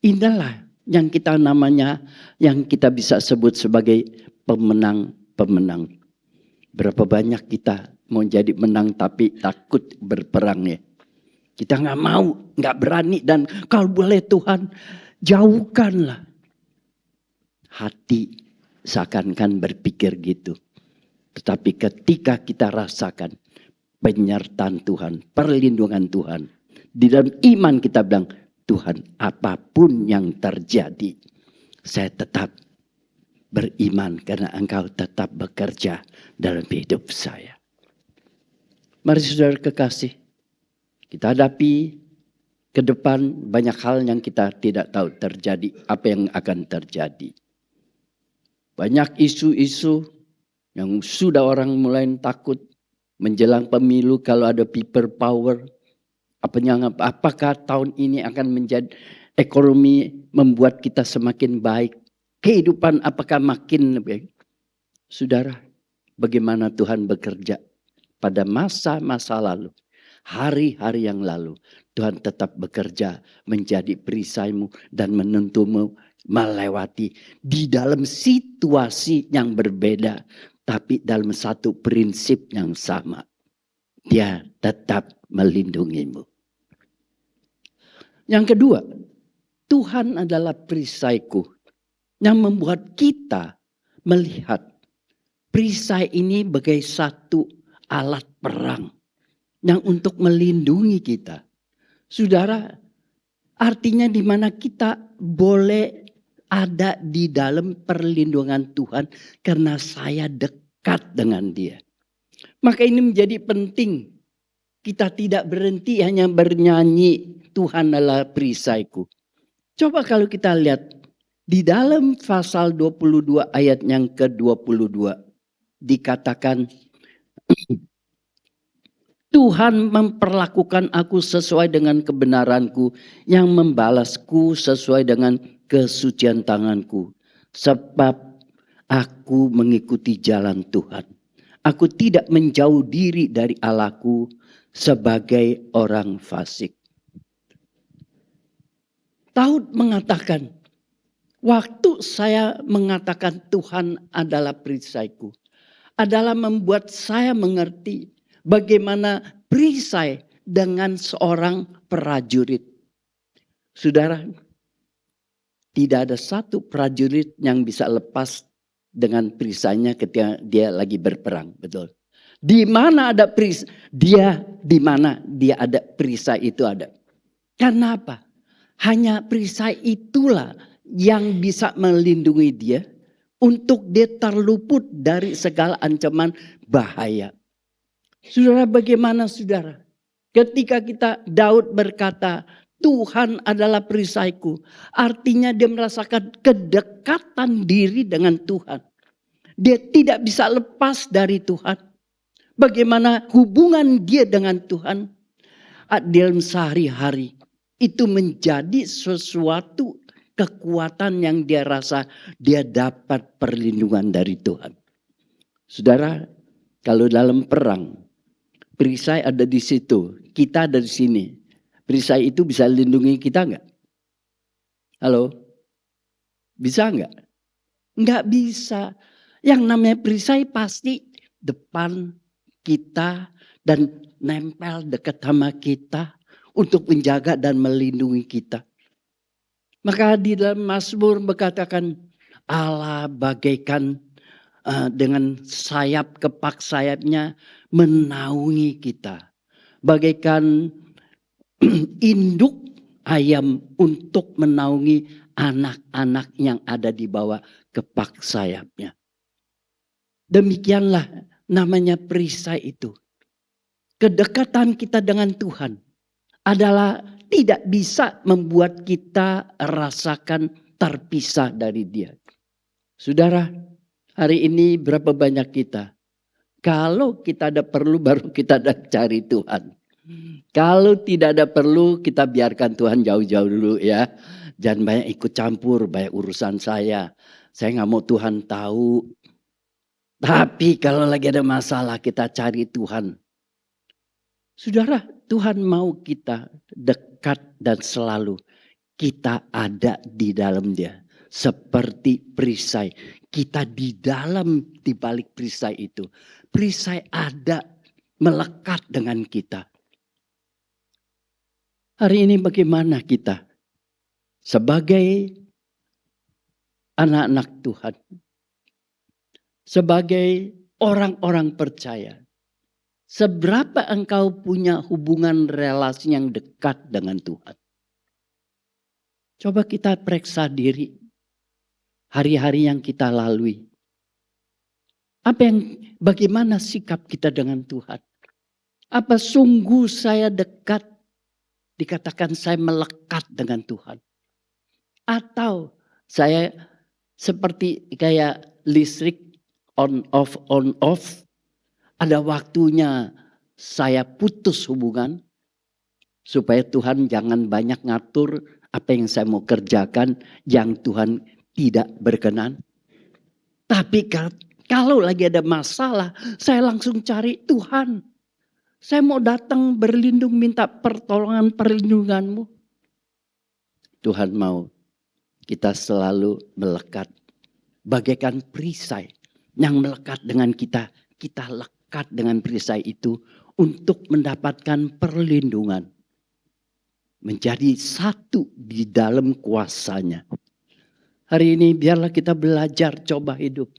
inilah yang kita namanya, yang kita bisa sebut sebagai pemenang-pemenang. Berapa banyak kita mau jadi menang tapi takut berperang ya. Kita nggak mau, nggak berani, dan kalau boleh Tuhan jauhkanlah hati seakan-akan berpikir gitu. Tetapi ketika kita rasakan penyertaan Tuhan, perlindungan Tuhan, di dalam iman kita bilang, Tuhan apapun yang terjadi, saya tetap beriman karena Engkau tetap bekerja dalam hidup saya. Mari saudara kekasih, kita hadapi ke depan banyak hal yang kita tidak tahu terjadi, apa yang akan terjadi. Banyak isu-isu yang sudah orang mulai takut menjelang pemilu kalau ada people power. Apakah tahun ini akan menjadi ekonomi membuat kita semakin baik? Kehidupan apakah makin baik? Saudara, bagaimana Tuhan bekerja pada masa-masa lalu? Hari-hari yang lalu Tuhan tetap bekerja menjadi perisaimu dan menentumu melewati di dalam situasi yang berbeda, tapi dalam satu prinsip yang sama. Dia tetap melindungimu. Yang kedua, Tuhan adalah perisaiku yang membuat kita melihat perisai ini sebagai satu alat perang yang untuk melindungi kita. Saudara, artinya di mana kita boleh ada di dalam perlindungan Tuhan karena saya dekat dengan Dia. Maka ini menjadi penting. Kita tidak berhenti hanya bernyanyi Tuhan adalah perisaiku. Coba kalau kita lihat di dalam pasal 22 ayat yang ke-22 dikatakan Tuhan memperlakukan aku sesuai dengan kebenaranku, yang membalasku sesuai dengan kesucian tanganku. Sebab aku mengikuti jalan Tuhan. Aku tidak menjauh diri dari Allahku sebagai orang fasik. Daud mengatakan, waktu saya mengatakan Tuhan adalah perisaiku, adalah membuat saya mengerti bagaimana perisai dengan seorang prajurit. Saudara, tidak ada satu prajurit yang bisa lepas dengan perisainya ketika dia lagi berperang, betul. Di mana ada perisai, di mana dia ada perisai itu ada. Karena apa? Hanya perisai itulah yang bisa melindungi dia untuk dia terluput dari segala ancaman bahaya. Saudara, bagaimana saudara? Ketika Daud berkata, Tuhan adalah perisaiku. Artinya dia merasakan kedekatan diri dengan Tuhan. Dia tidak bisa lepas dari Tuhan. Bagaimana hubungan dia dengan Tuhan dalam sehari-hari. Itu menjadi sesuatu kekuatan yang dia rasa dia dapat perlindungan dari Tuhan. Saudara, kalau dalam perang, perisai ada di situ, kita ada di sini. Perisai itu bisa lindungi kita enggak? Halo? Bisa enggak? Enggak bisa. Yang namanya perisai pasti depan kita dan nempel dekat sama kita untuk menjaga dan melindungi kita. Maka di dalam Mazmur berkatakan Allah bagaikan dengan sayap, kepak sayapnya menaungi kita. Bagaikan induk ayam untuk menaungi anak-anak yang ada di bawah kepak sayapnya. Demikianlah namanya perisai itu. Kedekatan kita dengan Tuhan adalah tidak bisa membuat kita rasakan terpisah dari Dia. Saudara, hari ini berapa banyak kita? Kalau kita ada perlu baru kita ada cari Tuhan. Kalau tidak ada perlu kita biarkan Tuhan jauh-jauh dulu ya. Jangan banyak ikut campur, banyak urusan saya. Saya nggak mau Tuhan tahu. Tapi kalau lagi ada masalah kita cari Tuhan. Saudara, Tuhan mau kita dekat dan selalu kita ada di dalam Dia. Seperti perisai. Kita di balik perisai itu. Perisai ada melekat dengan kita. Hari ini bagaimana kita sebagai anak-anak Tuhan, sebagai orang-orang percaya, seberapa engkau punya hubungan relasi yang dekat dengan Tuhan? Coba kita periksa diri hari-hari yang kita lalui. Bagaimana sikap kita dengan Tuhan? Apa sungguh saya dekat? Dikatakan saya melekat dengan Tuhan. Atau saya seperti kayak listrik on off. Ada waktunya saya putus hubungan. Supaya Tuhan jangan banyak ngatur apa yang saya mau kerjakan yang Tuhan tidak berkenan. Tapi kalau lagi ada masalah, saya langsung cari Tuhan. Saya mau datang berlindung minta perlindunganmu. Tuhan mau kita selalu melekat. Bagaikan perisai yang melekat dengan kita. Kita lekat dengan perisai itu untuk mendapatkan perlindungan. Menjadi satu di dalam kuasanya. Hari ini biarlah kita belajar coba hidup.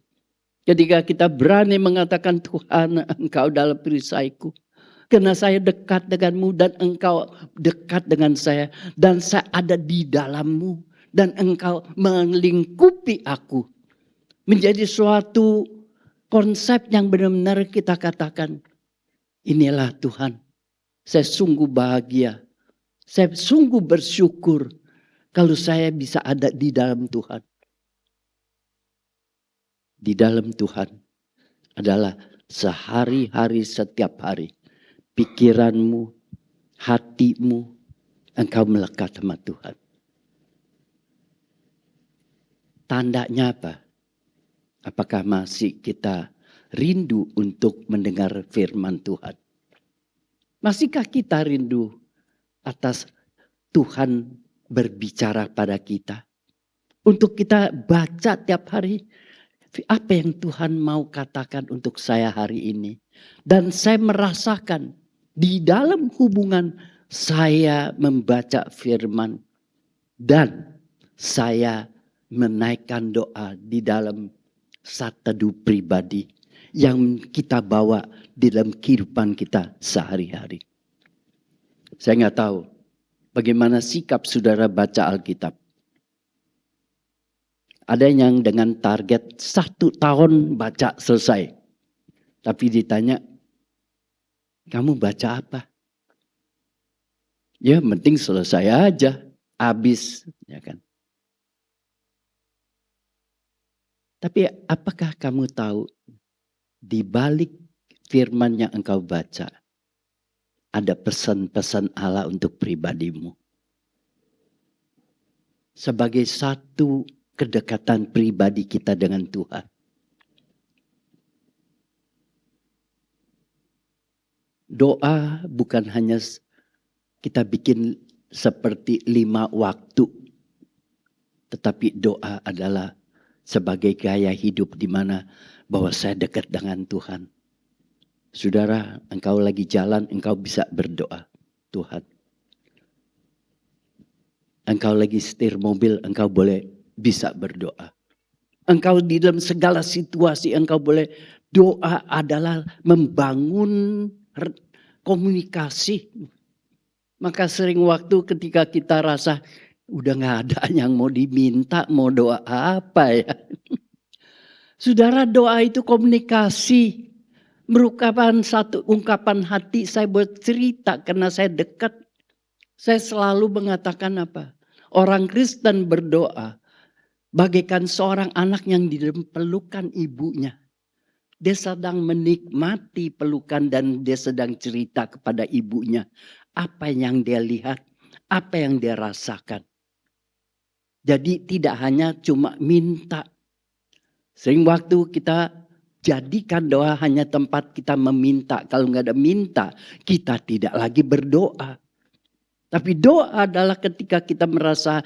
Ketika kita berani mengatakan Tuhan Engkau dalam perisaiku. Karena saya dekat denganmu dan engkau dekat dengan saya. Dan saya ada di dalammu. Dan engkau melingkupi aku. Menjadi suatu konsep yang benar-benar kita katakan. Inilah Tuhan. Saya sungguh bahagia. Saya sungguh bersyukur. Kalau saya bisa ada di dalam Tuhan. Di dalam Tuhan adalah sehari-hari setiap hari. Pikiranmu, hatimu, engkau melekat sama Tuhan. Tandanya apa? Apakah masih kita rindu untuk mendengar firman Tuhan? Masihkah kita rindu atas Tuhan berbicara pada kita? Untuk kita baca tiap hari. apa yang Tuhan mau katakan untuk saya hari ini. Dan saya merasakan di dalam hubungan saya membaca firman dan saya menaikkan doa di dalam saat teduh pribadi yang kita bawa di dalam kehidupan kita sehari-hari. Saya nggak tahu bagaimana sikap saudara baca Alkitab. Ada yang dengan target 1 tahun baca selesai. Tapi ditanya, kamu baca apa? Ya penting selesai aja, habis, ya kan. Tapi apakah kamu tahu di balik firman yang engkau baca ada pesan-pesan Allah untuk pribadimu? Sebagai satu kedekatan pribadi kita dengan Tuhan. Doa bukan hanya kita bikin seperti 5 waktu. Tetapi doa adalah sebagai gaya hidup di mana bahwa saya dekat dengan Tuhan. Saudara, engkau lagi jalan, engkau bisa berdoa. Tuhan. Engkau lagi setir mobil, engkau boleh bisa berdoa. Engkau di dalam segala situasi, engkau boleh doa adalah membangun komunikasi. Maka sering waktu ketika kita rasa udah gak ada yang mau diminta, mau doa apa ya. Saudara, doa itu komunikasi. Merupakan satu ungkapan hati, saya bercerita karena saya dekat. Saya selalu mengatakan apa? Orang Kristen berdoa bagaikan seorang anak yang di dalam pelukan ibunya. Dia sedang menikmati pelukan dan dia sedang cerita kepada ibunya. Apa yang dia lihat, apa yang dia rasakan. Jadi tidak hanya cuma minta. Sering waktu kita jadikan doa hanya tempat kita meminta. Kalau nggak ada minta, kita tidak lagi berdoa. Tapi doa adalah ketika kita merasa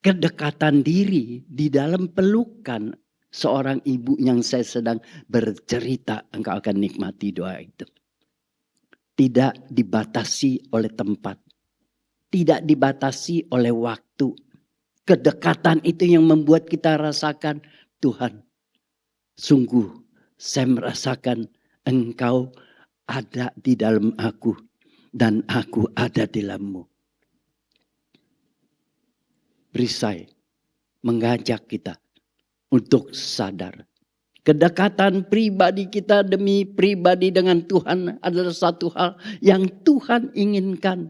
kedekatan diri di dalam pelukan seorang ibu yang saya sedang bercerita. Engkau akan nikmati doa itu. Tidak dibatasi oleh tempat. Tidak dibatasi oleh waktu. Kedekatan itu yang membuat kita rasakan, Tuhan, sungguh saya merasakan Engkau ada di dalam aku dan aku ada di dalammu. Perisai mengajak kita untuk sadar. Kedekatan pribadi kita demi pribadi dengan Tuhan adalah satu hal yang Tuhan inginkan.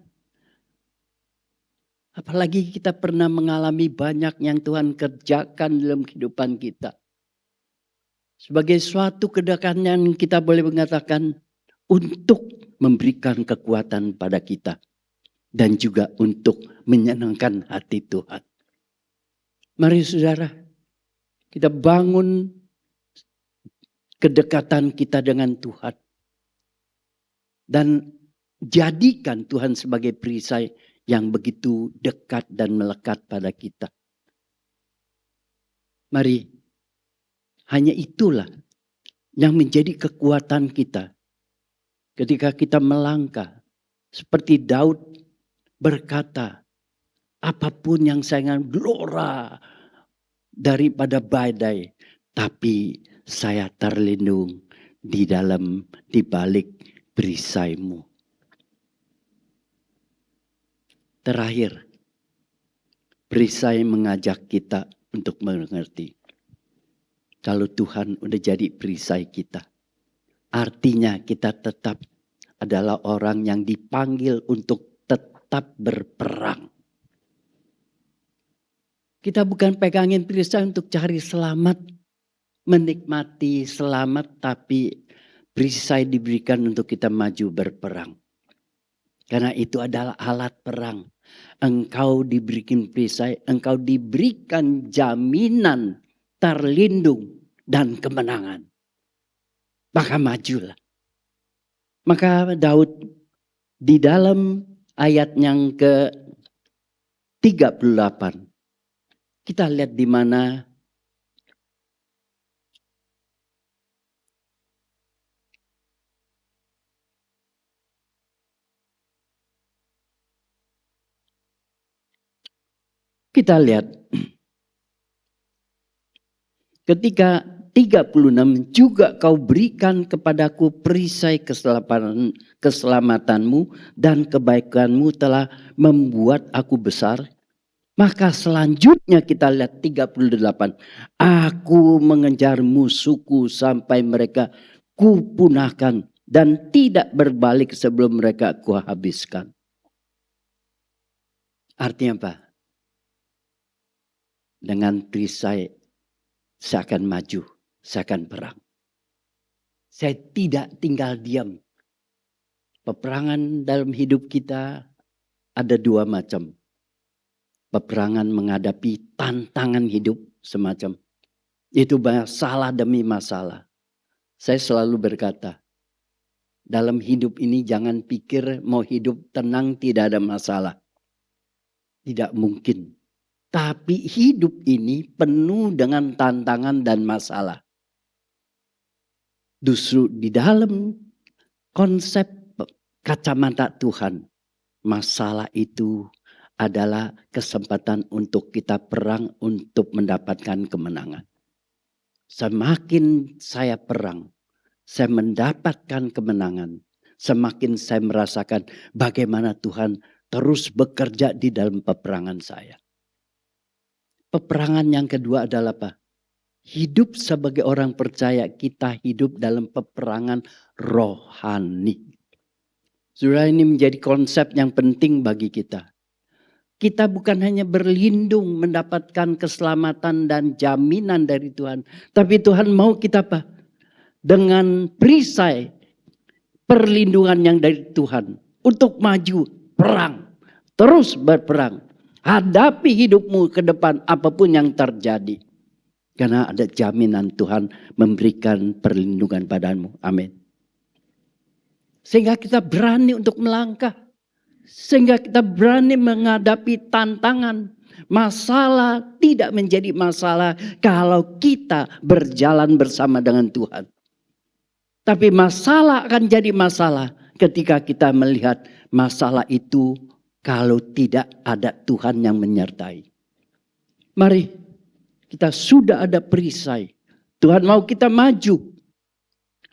Apalagi kita pernah mengalami banyak yang Tuhan kerjakan dalam kehidupan kita. Sebagai suatu kedekatan yang kita boleh mengatakan untuk memberikan kekuatan pada kita. Dan juga untuk menyenangkan hati Tuhan. Mari saudara, kita bangun kedekatan kita dengan Tuhan. Dan jadikan Tuhan sebagai perisai yang begitu dekat dan melekat pada kita. Mari, hanya itulah yang menjadi kekuatan kita. Ketika kita melangkah, seperti Daud berkata, apapun yang saya ingat gelora daripada badai, tapi saya terlindung di balik perisai-Mu. Terakhir, perisai mengajak kita untuk mengerti. Kalau Tuhan udah jadi perisai kita, artinya kita tetap adalah orang yang dipanggil untuk tetap berperang. Kita bukan pegangin perisai untuk cari selamat, menikmati selamat, tapi perisai diberikan untuk kita maju berperang. Karena itu adalah alat perang. Engkau diberikan perisai, engkau diberikan jaminan terlindung dan kemenangan. Maka majulah. Maka Daud di dalam ayat yang ke-38. Kita lihat di mana Kita lihat ketika 36, juga kau berikan kepadaku perisai keselamatanmu dan kebaikanmu telah membuat aku besar. Maka selanjutnya kita lihat 38. Aku mengejar musuhku sampai mereka kupunahkan dan tidak berbalik sebelum mereka kuhabiskan. Artinya apa? Dengan perisai saya akan maju, saya akan perang. Saya tidak tinggal diam. Peperangan dalam hidup kita ada dua macam. Peperangan menghadapi tantangan hidup semacam. Itu masalah demi masalah. Saya selalu berkata, dalam hidup ini jangan pikir mau hidup tenang tidak ada masalah. Tidak mungkin. Tapi hidup ini penuh dengan tantangan dan masalah. Justru di dalam konsep kacamata Tuhan, masalah itu adalah kesempatan untuk kita perang untuk mendapatkan kemenangan. Semakin saya perang, saya mendapatkan kemenangan. Semakin saya merasakan bagaimana Tuhan terus bekerja di dalam peperangan saya. Peperangan yang kedua adalah apa? Hidup sebagai orang percaya, kita hidup dalam peperangan rohani. Saudara, ini menjadi konsep yang penting bagi kita. Kita bukan hanya berlindung mendapatkan keselamatan dan jaminan dari Tuhan. Tapi Tuhan mau kita apa? Dengan perisai perlindungan yang dari Tuhan. Untuk maju perang. Terus berperang. Hadapi hidupmu ke depan apapun yang terjadi. Karena ada jaminan Tuhan memberikan perlindungan padamu. Amin. Sehingga kita berani untuk melangkah. Sehingga kita berani menghadapi tantangan. Masalah tidak menjadi masalah kalau kita berjalan bersama dengan Tuhan. Tapi masalah akan jadi masalah ketika kita melihat masalah itu kalau tidak ada Tuhan yang menyertai. Mari, kita sudah ada perisai. Tuhan mau kita maju.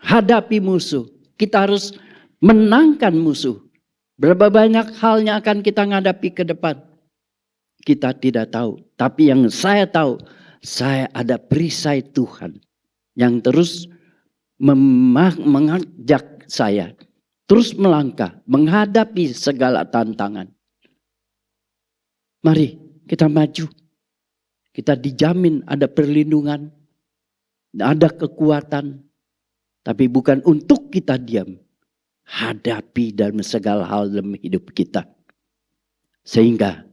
Hadapi musuh. Kita harus menangkan musuh. Berapa banyak halnya akan kita hadapi ke depan. Kita tidak tahu. Tapi yang saya tahu, saya ada perisai Tuhan. Yang terus mengajak saya. Terus melangkah, menghadapi segala tantangan. Mari kita maju. Kita dijamin ada perlindungan. Ada kekuatan. Tapi bukan untuk kita diam. Hadapi dalam segala hal dalam hidup kita. Sehingga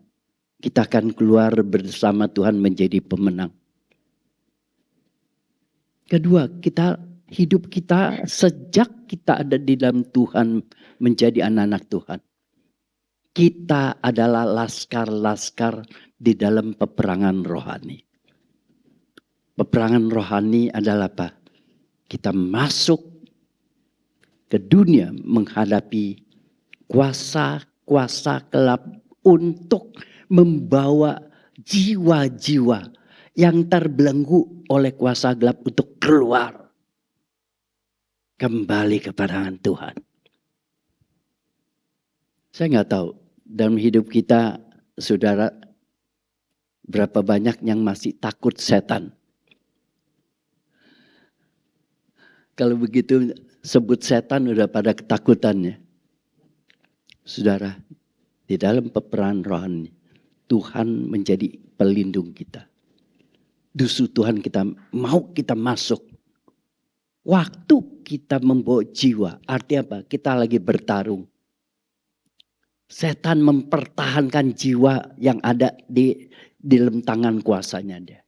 kita akan keluar bersama Tuhan menjadi pemenang. Kedua, hidup kita sejak kita ada di dalam Tuhan menjadi anak-anak Tuhan. Kita adalah laskar-laskar di dalam peperangan rohani. Peperangan rohani adalah apa? Kita masuk ke dunia menghadapi kuasa-kuasa gelap untuk membawa jiwa-jiwa yang terbelenggu oleh kuasa gelap untuk keluar. Kembali kepada Tuhan. Saya nggak tahu dalam hidup kita, saudara, berapa banyak yang masih takut setan. Kalau begitu sebut setan udah pada ketakutannya. Saudara, di dalam peperangan rohani, Tuhan menjadi pelindung kita. Justru Tuhan mau kita masuk. Waktu kita membawa jiwa, artinya apa? Kita lagi bertarung. Setan mempertahankan jiwa yang ada di dalam tangan kuasanya dia.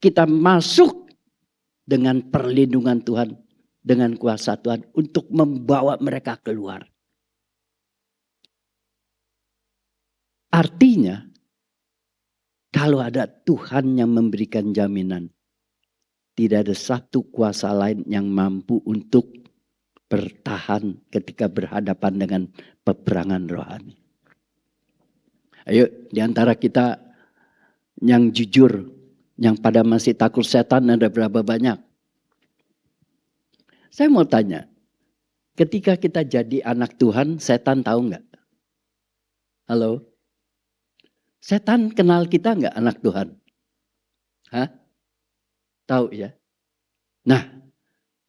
Kita masuk dengan perlindungan Tuhan, dengan kuasa Tuhan untuk membawa mereka keluar. Artinya, kalau ada Tuhan yang memberikan jaminan, tidak ada satu kuasa lain yang mampu untuk bertahan ketika berhadapan dengan peperangan rohani. Ayo, di antara kita yang jujur, yang pada masih takut setan ada berapa banyak? Saya mau tanya, ketika kita jadi anak Tuhan, setan tahu nggak? Halo? Setan kenal kita nggak anak Tuhan? Hah? Tahu ya? Nah,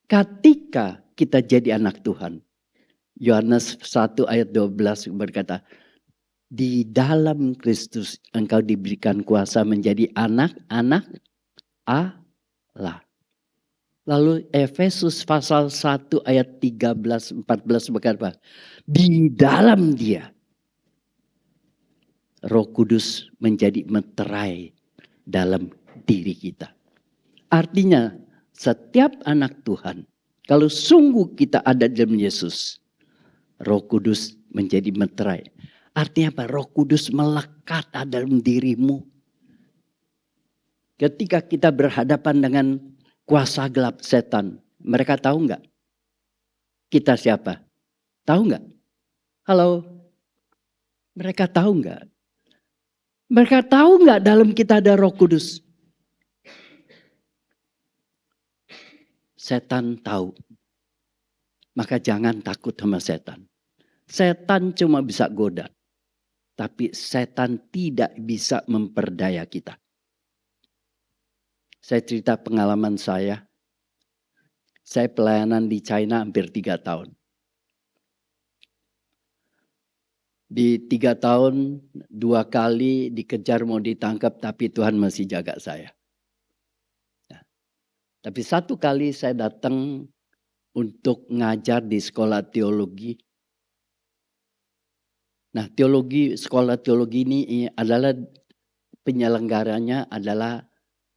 ketika kita jadi anak Tuhan, Yohanes 1 ayat 12 berkata, di dalam Kristus engkau diberikan kuasa menjadi anak-anak Allah. Lalu Efesus pasal 1 ayat 13-14 berkata, di dalam Dia Roh Kudus menjadi meterai dalam diri kita. Artinya setiap anak Tuhan, kalau sungguh kita ada dalam Yesus, Roh Kudus menjadi meterai. Artinya apa? Roh Kudus melekat dalam dirimu. Ketika kita berhadapan dengan kuasa gelap setan, mereka tahu nggak? Kita siapa? Tahu nggak? Halo? Mereka tahu nggak? Mereka tahu nggak dalam kita ada Roh Kudus? Setan tahu. Maka jangan takut sama setan. Setan cuma bisa goda. Tapi setan tidak bisa memperdaya kita. Saya cerita pengalaman saya. Saya pelayanan di China hampir 3 tahun. Di 3 tahun 2 kali dikejar mau ditangkap tapi Tuhan masih jaga saya. Nah, tapi 1 kali saya datang untuk ngajar di sekolah teologi. Nah, sekolah teologi ini adalah penyelenggaranya adalah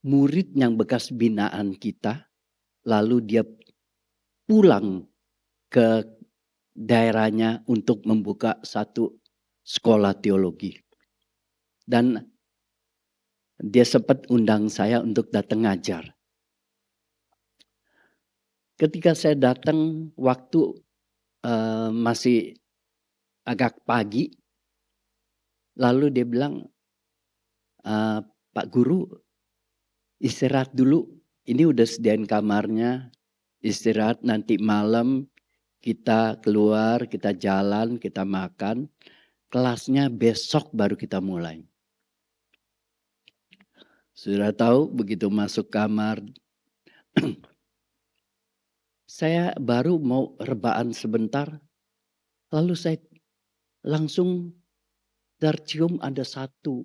murid yang bekas binaan kita. Lalu dia pulang ke daerahnya untuk membuka satu sekolah teologi. Dan dia sempat undang saya untuk datang ngajar. Ketika saya datang waktu masih agak pagi, lalu dia bilang, Pak Guru istirahat dulu, ini udah sediain kamarnya, istirahat nanti malam kita keluar, kita jalan, kita makan, kelasnya besok baru kita mulai. Sudah tahu begitu masuk kamar, saya baru mau rebahan sebentar, lalu saya langsung tercium ada satu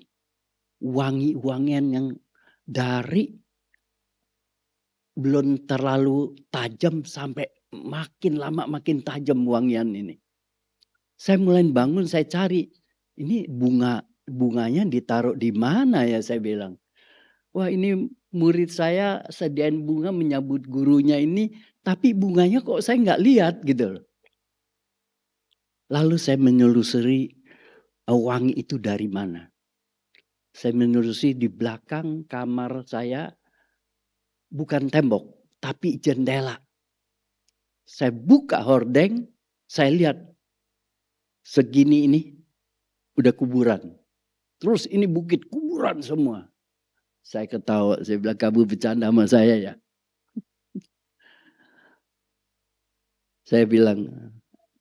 wangi-wangian yang dari belum terlalu tajam sampai makin lama makin tajam wangian ini. Saya mulai bangun, saya cari ini bunganya ditaruh di mana ya, saya bilang. Wah, ini murid saya sediain bunga menyambut gurunya ini, tapi bunganya kok saya nggak lihat gitu loh. Lalu saya menelusuri wangi itu dari mana. Saya menelusuri di belakang kamar saya, bukan tembok, tapi jendela. Saya buka hordeng, saya lihat segini ini udah kuburan. Terus ini bukit kuburan semua. Saya ketawa, saya bilang kamu bercanda sama saya ya. Saya bilang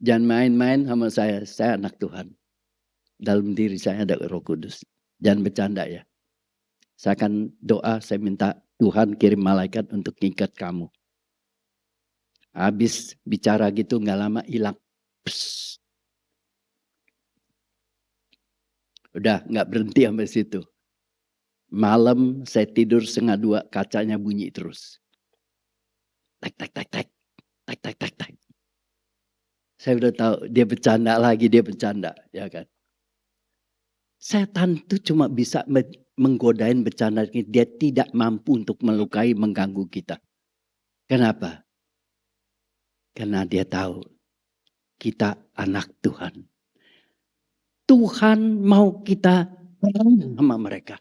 jangan main-main sama saya anak Tuhan. Dalam diri saya ada Roh Kudus. Jangan bercanda ya. Saya akan doa, saya minta Tuhan kirim malaikat untuk ngikat kamu. Habis bicara gitu nggak lama hilang. Psst. Udah nggak berhenti sampai situ. Malam saya tidur 1:30 kacanya bunyi terus. Tak tak tak tak. Tak tak tak tak. Saya udah tahu dia bercanda lagi, dia bercanda, ya kan. Setan itu cuma bisa menggodain bercanda, dia tidak mampu untuk melukai, mengganggu kita. Kenapa? Karena dia tahu kita anak Tuhan. Tuhan mau kita sama mereka.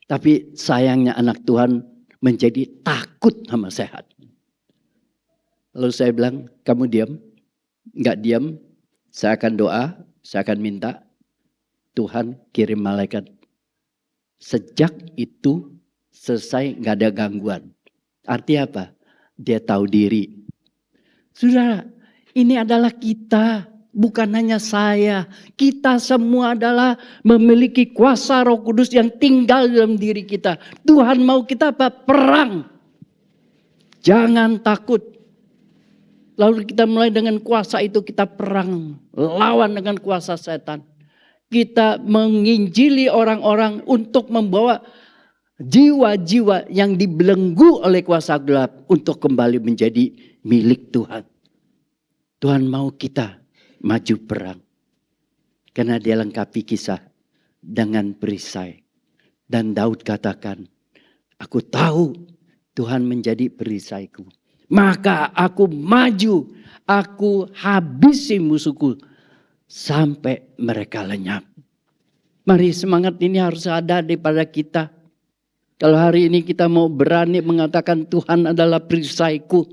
Tapi sayangnya anak Tuhan menjadi takut sama sehat. Lalu saya bilang, kamu diam? Enggak diam, saya akan doa, saya akan minta Tuhan kirim malaikat Sejak itu selesai, nggak ada gangguan. Artinya apa? Dia tahu diri. Saudara, ini adalah kita, bukan hanya saya. Kita semua adalah memiliki kuasa Roh Kudus yang tinggal dalam diri kita. Tuhan mau kita apa? Perang. Jangan takut. Lalu kita mulai dengan kuasa itu kita perang. Lawan dengan kuasa setan. Kita menginjili orang-orang untuk membawa jiwa-jiwa yang dibelenggu oleh kuasa gelap untuk kembali menjadi milik Tuhan. Tuhan mau kita maju perang. Karena dia lengkapi kisah dengan perisai. Dan Daud katakan, aku tahu Tuhan menjadi perisaiku. Maka aku maju, aku habisi musuhku sampai mereka lenyap. Mari semangat ini harus ada daripada kita. Kalau hari ini kita mau berani mengatakan Tuhan adalah perisaiku.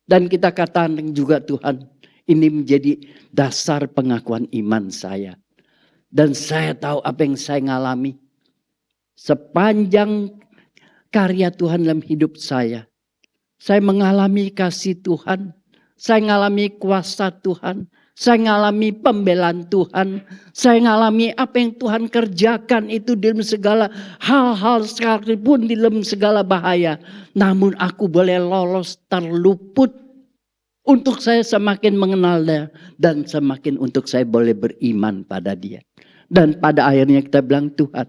Dan kita katakan juga Tuhan, ini menjadi dasar pengakuan iman saya. Dan saya tahu apa yang saya ngalami. Sepanjang karya Tuhan dalam hidup saya. Saya mengalami kasih Tuhan. Saya mengalami kuasa Tuhan. Saya mengalami pembelaan Tuhan. Saya mengalami apa yang Tuhan kerjakan itu dalam segala hal-hal sekalipun dalam segala bahaya. Namun aku boleh lolos terluput. Untuk saya semakin mengenal dia. Dan semakin untuk saya boleh beriman pada dia. Dan pada akhirnya kita bilang, Tuhan,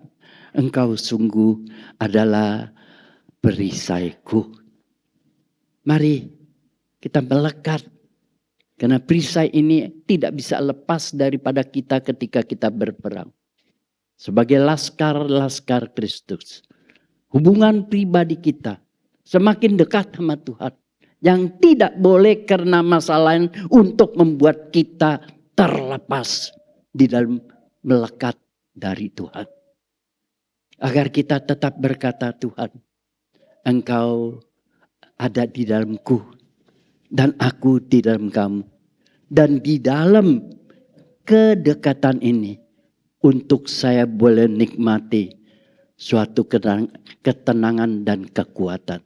Engkau sungguh adalah perisaiku. Mari kita melekat. Karena perisai ini tidak bisa lepas daripada kita ketika kita berperang. Sebagai laskar-laskar Kristus. Hubungan pribadi kita semakin dekat sama Tuhan. Yang tidak boleh karena masalah lain untuk membuat kita terlepas di dalam melekat dari Tuhan. Agar kita tetap berkata, Tuhan, Engkau ada di dalamku dan aku di dalam kamu. Dan di dalam kedekatan ini untuk saya boleh nikmati suatu ketenangan dan kekuatan.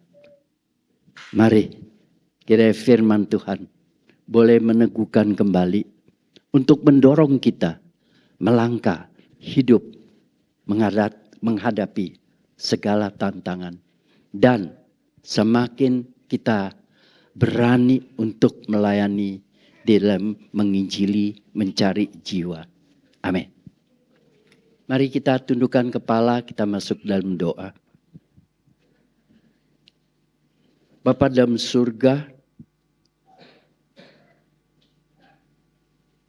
Mari kiranya firman Tuhan boleh meneguhkan kembali untuk mendorong kita melangkah hidup menghadapi segala tantangan. Dan semakin kita berani untuk melayani dalam menginjili, mencari jiwa. Amin. Mari kita tundukkan kepala, kita masuk dalam doa. Bapa dalam surga,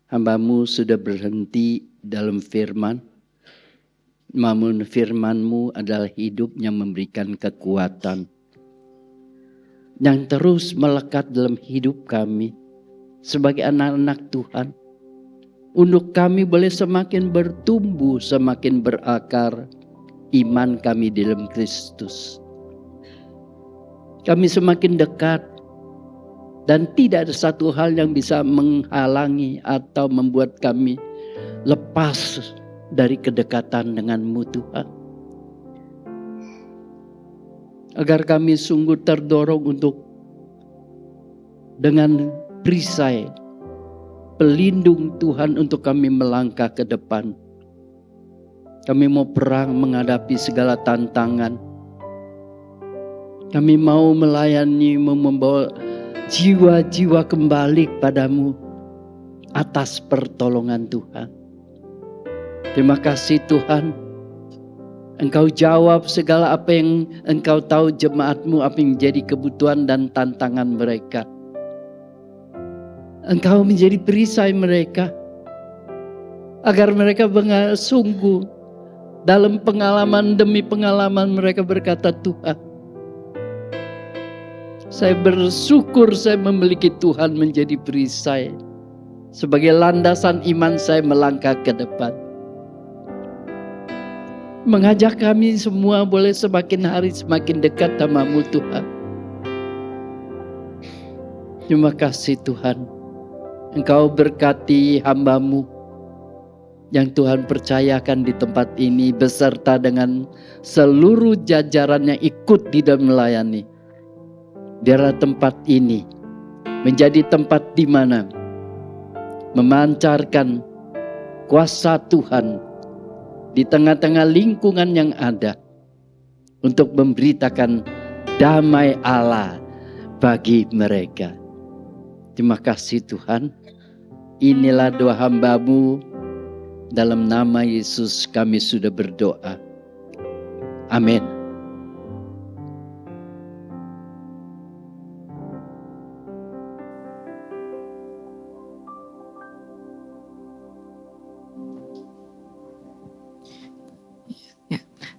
hamba-Mu sudah berhenti dalam firman. Namun firman-Mu adalah hidup yang memberikan kekuatan. Yang terus melekat dalam hidup kami. Sebagai anak-anak Tuhan. Untuk kami boleh semakin bertumbuh, semakin berakar. Iman kami dalam Kristus. Kami semakin dekat. Dan tidak ada satu hal yang bisa menghalangi atau membuat kami lepas dari kedekatan dengan-Mu Tuhan. Agar kami sungguh terdorong untuk dengan perisai pelindung Tuhan untuk kami melangkah ke depan. Kami mau perang menghadapi segala tantangan. Kami mau melayani, membawa jiwa-jiwa kembali kepadamu atas pertolongan Tuhan. Terima kasih Tuhan. Engkau jawab segala apa yang Engkau tahu jemaat-Mu, apa yang menjadi kebutuhan dan tantangan mereka. Engkau menjadi perisai mereka. Agar mereka sungguh dalam pengalaman demi pengalaman mereka berkata, Tuhan, saya bersyukur saya memiliki Tuhan menjadi perisai. Sebagai landasan iman saya melangkah ke depan. Mengajak kami semua boleh semakin hari semakin dekat sama-Mu Tuhan. Terima kasih Tuhan. Engkau berkati hamba-Mu. yang Tuhan percayakan di tempat ini beserta dengan seluruh jajaran yang ikut di dalam melayani. Biarlah tempat ini menjadi tempat di mana memancarkan kuasa Tuhan di tengah-tengah lingkungan yang ada untuk memberitakan damai Allah bagi mereka. Terima kasih Tuhan. Inilah doa hamba-Mu. Dalam nama Yesus kami sudah berdoa. Amin.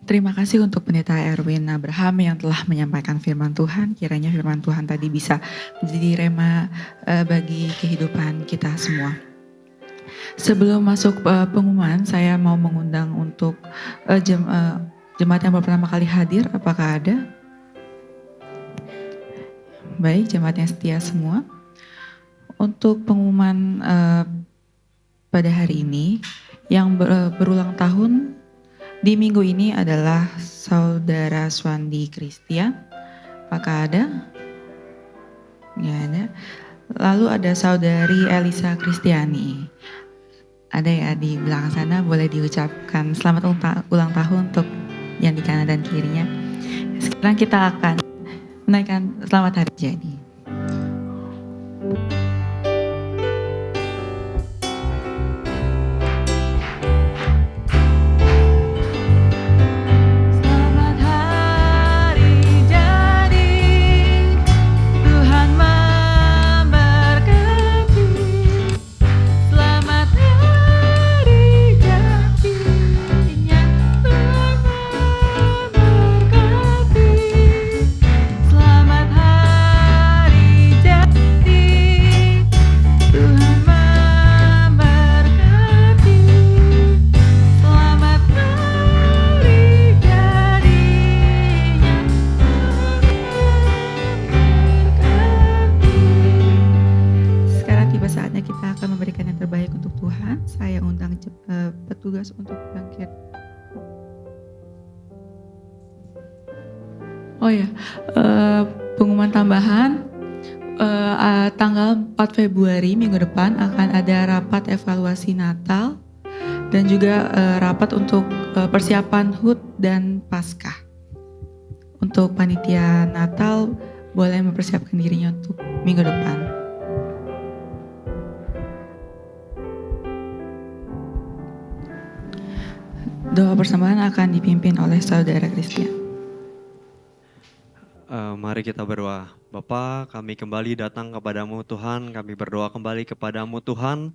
Terima kasih untuk Pendeta Erwin Abraham yang telah menyampaikan firman Tuhan. Kiranya firman Tuhan tadi bisa menjadi rema bagi kehidupan kita semua. Sebelum masuk pengumuman, saya mau mengundang untuk jemaat yang baru pertama kali hadir. Apakah ada? Baik, jemaat yang setia semua. Untuk pengumuman pada hari ini, yang berulang tahun di minggu ini adalah Saudara Swandi Christian. Apakah ada? Nggak ada. Lalu ada Saudari Elisa Kristiani. Ada ya di belakang sana, boleh diucapkan selamat ulang tahun untuk yang di kanan dan kirinya. Sekarang kita akan menaikkan selamat hari jadi. Petugas untuk bangkit. Oh ya, pengumuman tambahan, tanggal 4 Februari minggu depan akan ada rapat evaluasi Natal dan juga rapat untuk persiapan HUT dan Paskah. Untuk panitia Natal boleh mempersiapkan dirinya untuk minggu depan. Doa persembahan akan dipimpin oleh Saudara Christian. Mari kita berdoa. Bapa, kami kembali datang kepadamu Tuhan, kami berdoa kembali kepadamu Tuhan.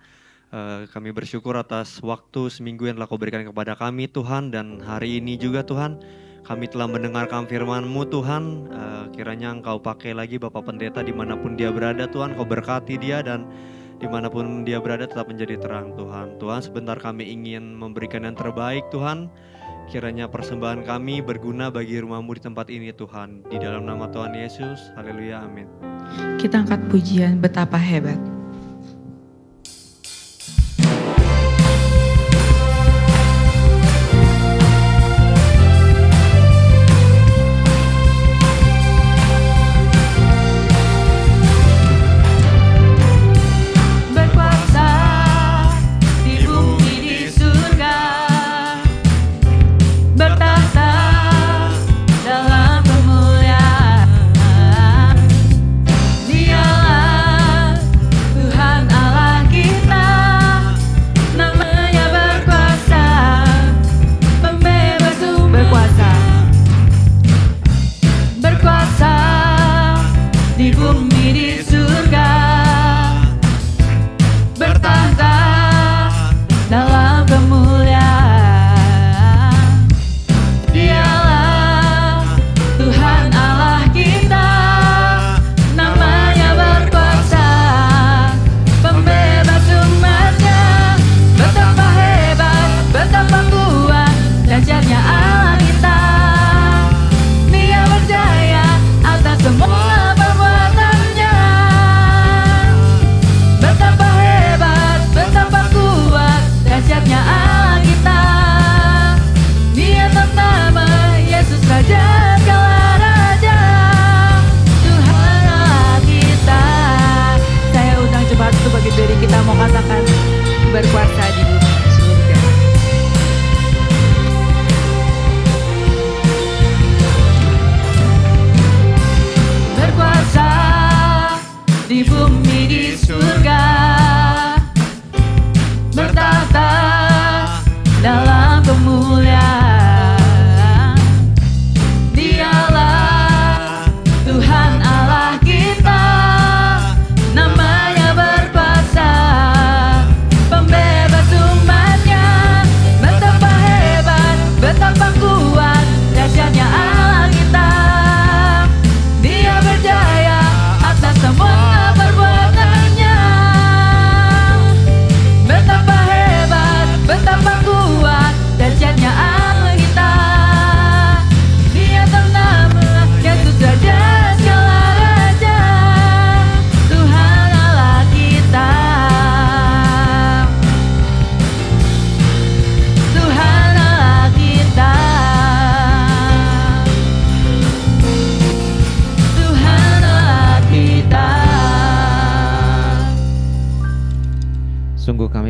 Kami bersyukur atas waktu seminggu yang telah Kau berikan kepada kami Tuhan, dan hari ini juga Tuhan, kami telah mendengarkan firman-Mu Tuhan. Kiranya Engkau pakai lagi Bapak Pendeta dimanapun dia berada Tuhan, Kau berkati dia dan dimanapun dia berada tetap menjadi terang Tuhan. Tuhan, sebentar kami ingin memberikan yang terbaik Tuhan. Kiranya persembahan kami berguna bagi rumah-Mu di tempat ini Tuhan. Di dalam nama Tuhan Yesus, haleluya, amin. Kita angkat pujian Betapa Hebat.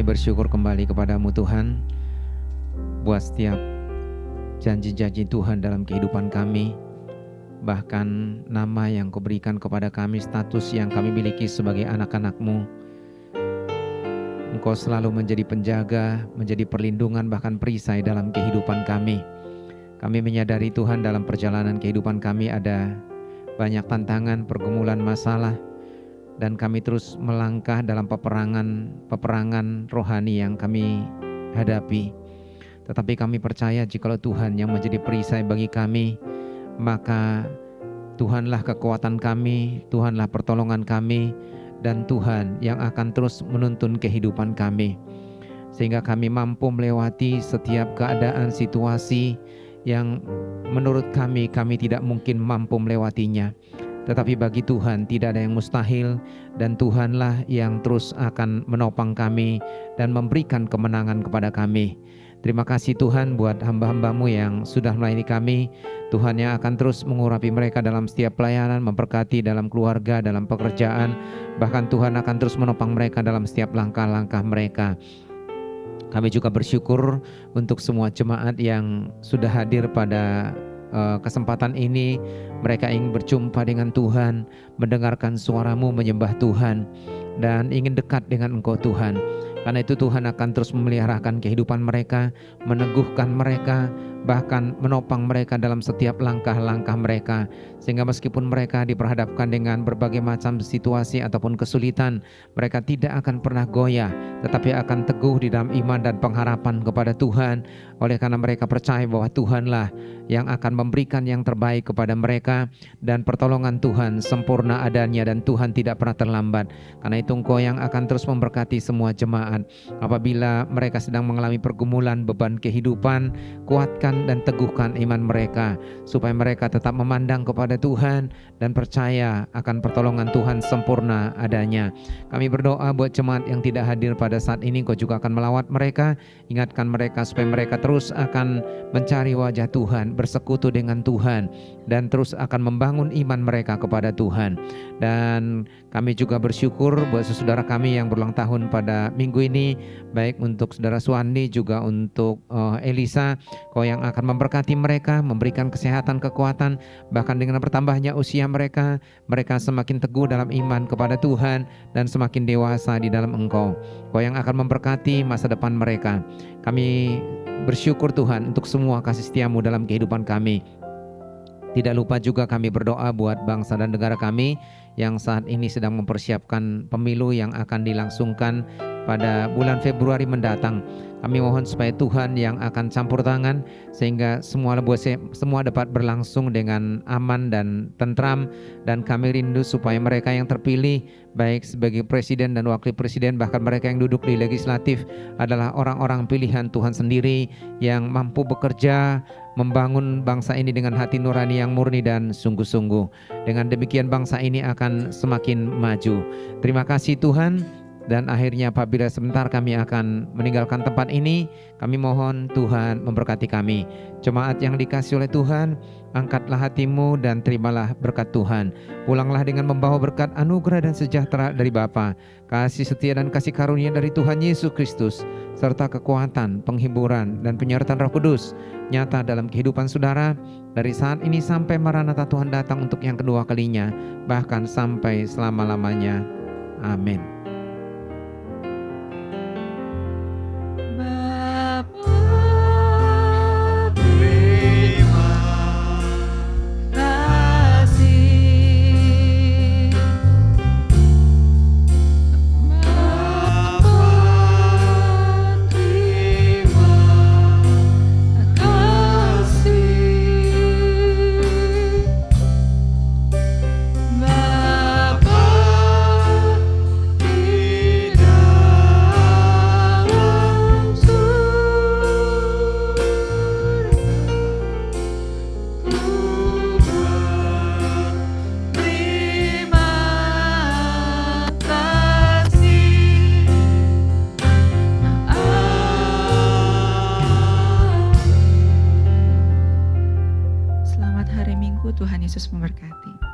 bersyukur kembali kepadamu Tuhan, buat setiap janji-janji Tuhan dalam kehidupan kami, bahkan nama yang Kau berikan kepada kami, status yang kami miliki sebagai anak-anak-Mu. Engkau selalu menjadi penjaga, menjadi perlindungan, bahkan perisai dalam kehidupan kami. Kami menyadari Tuhan dalam perjalanan kehidupan kami ada banyak tantangan, pergumulan, masalah, dan kami terus melangkah dalam peperangan rohani yang kami hadapi. Tetapi kami percaya jikalau Tuhan yang menjadi perisai bagi kami, maka Tuhanlah kekuatan kami, Tuhanlah pertolongan kami, dan Tuhan yang akan terus menuntun kehidupan kami, sehingga kami mampu melewati setiap keadaan, situasi yang menurut kami tidak mungkin mampu melewatinya. Tetapi bagi Tuhan tidak ada yang mustahil, dan Tuhanlah yang terus akan menopang kami dan memberikan kemenangan kepada kami. Terima kasih Tuhan buat hamba-hamba-Mu yang sudah melayani kami. Tuhan yang akan terus mengurapi mereka dalam setiap pelayanan, memberkati dalam keluarga, dalam pekerjaan. Bahkan Tuhan akan terus menopang mereka dalam setiap langkah-langkah mereka. Kami juga bersyukur untuk semua jemaat yang sudah hadir pada kesempatan ini. Mereka ingin berjumpa dengan Tuhan, mendengarkan suara-Mu, menyembah Tuhan, dan ingin dekat dengan Engkau Tuhan. Karena itu Tuhan akan terus memeliharakan kehidupan mereka, meneguhkan mereka, bahkan menopang mereka dalam setiap langkah-langkah mereka. Sehingga meskipun mereka diperhadapkan dengan berbagai macam situasi ataupun kesulitan, mereka tidak akan pernah goyah, tetapi akan teguh di dalam iman dan pengharapan kepada Tuhan. Oleh karena mereka percaya bahwa Tuhanlah yang akan memberikan yang terbaik kepada mereka, dan pertolongan Tuhan sempurna adanya, dan Tuhan tidak pernah terlambat. Karena itu Engkau yang akan terus memberkati semua jemaat. Apabila mereka sedang mengalami pergumulan, beban kehidupan, kuatkan dan teguhkan iman mereka, supaya mereka tetap memandang kepada Tuhan dan percaya akan pertolongan Tuhan sempurna adanya. Kami berdoa buat jemaat yang tidak hadir pada saat ini, Engkau juga akan melawat mereka, ingatkan mereka supaya mereka terus akan mencari wajah Tuhan, bersekutu dengan Tuhan, dan terus akan membangun iman mereka kepada Tuhan. Dan kami juga bersyukur buat saudara kami yang berulang tahun pada minggu ini, baik untuk saudara Suwandi juga untuk Elisa. Kau yang akan memberkati mereka, memberikan kesehatan, kekuatan, bahkan dengan bertambahnya usia mereka semakin teguh dalam iman kepada Tuhan dan semakin dewasa di dalam Engkau. Kau yang akan memberkati masa depan mereka. Kami bersyukur Tuhan untuk semua kasih setia-Mu dalam kehidupan kami. Tidak lupa juga kami berdoa buat bangsa dan negara kami yang saat ini sedang mempersiapkan pemilu yang akan dilangsungkan pada bulan Februari mendatang. Kami mohon supaya Tuhan yang akan campur tangan, sehingga semua dapat berlangsung dengan aman dan tentram. Dan kami rindu supaya mereka yang terpilih, baik sebagai presiden dan wakil presiden, bahkan mereka yang duduk di legislatif, adalah orang-orang pilihan Tuhan sendiri yang mampu bekerja, membangun bangsa ini dengan hati nurani yang murni dan sungguh-sungguh. Dengan demikian bangsa ini akan semakin maju. Terima kasih Tuhan. Dan akhirnya apabila sebentar kami akan meninggalkan tempat ini, kami mohon Tuhan memberkati kami. Jemaat yang dikasihi oleh Tuhan, angkatlah hatimu dan terimalah berkat Tuhan. Pulanglah dengan membawa berkat anugerah dan sejahtera dari Bapa, kasih setia dan kasih karunia dari Tuhan Yesus Kristus, serta kekuatan, penghiburan, dan penyertaan Roh Kudus nyata dalam kehidupan saudara dari saat ini sampai Maranatha Tuhan datang untuk yang kedua kalinya, bahkan sampai selama-lamanya. Amin. Selamat hari Minggu, Tuhan Yesus memberkati.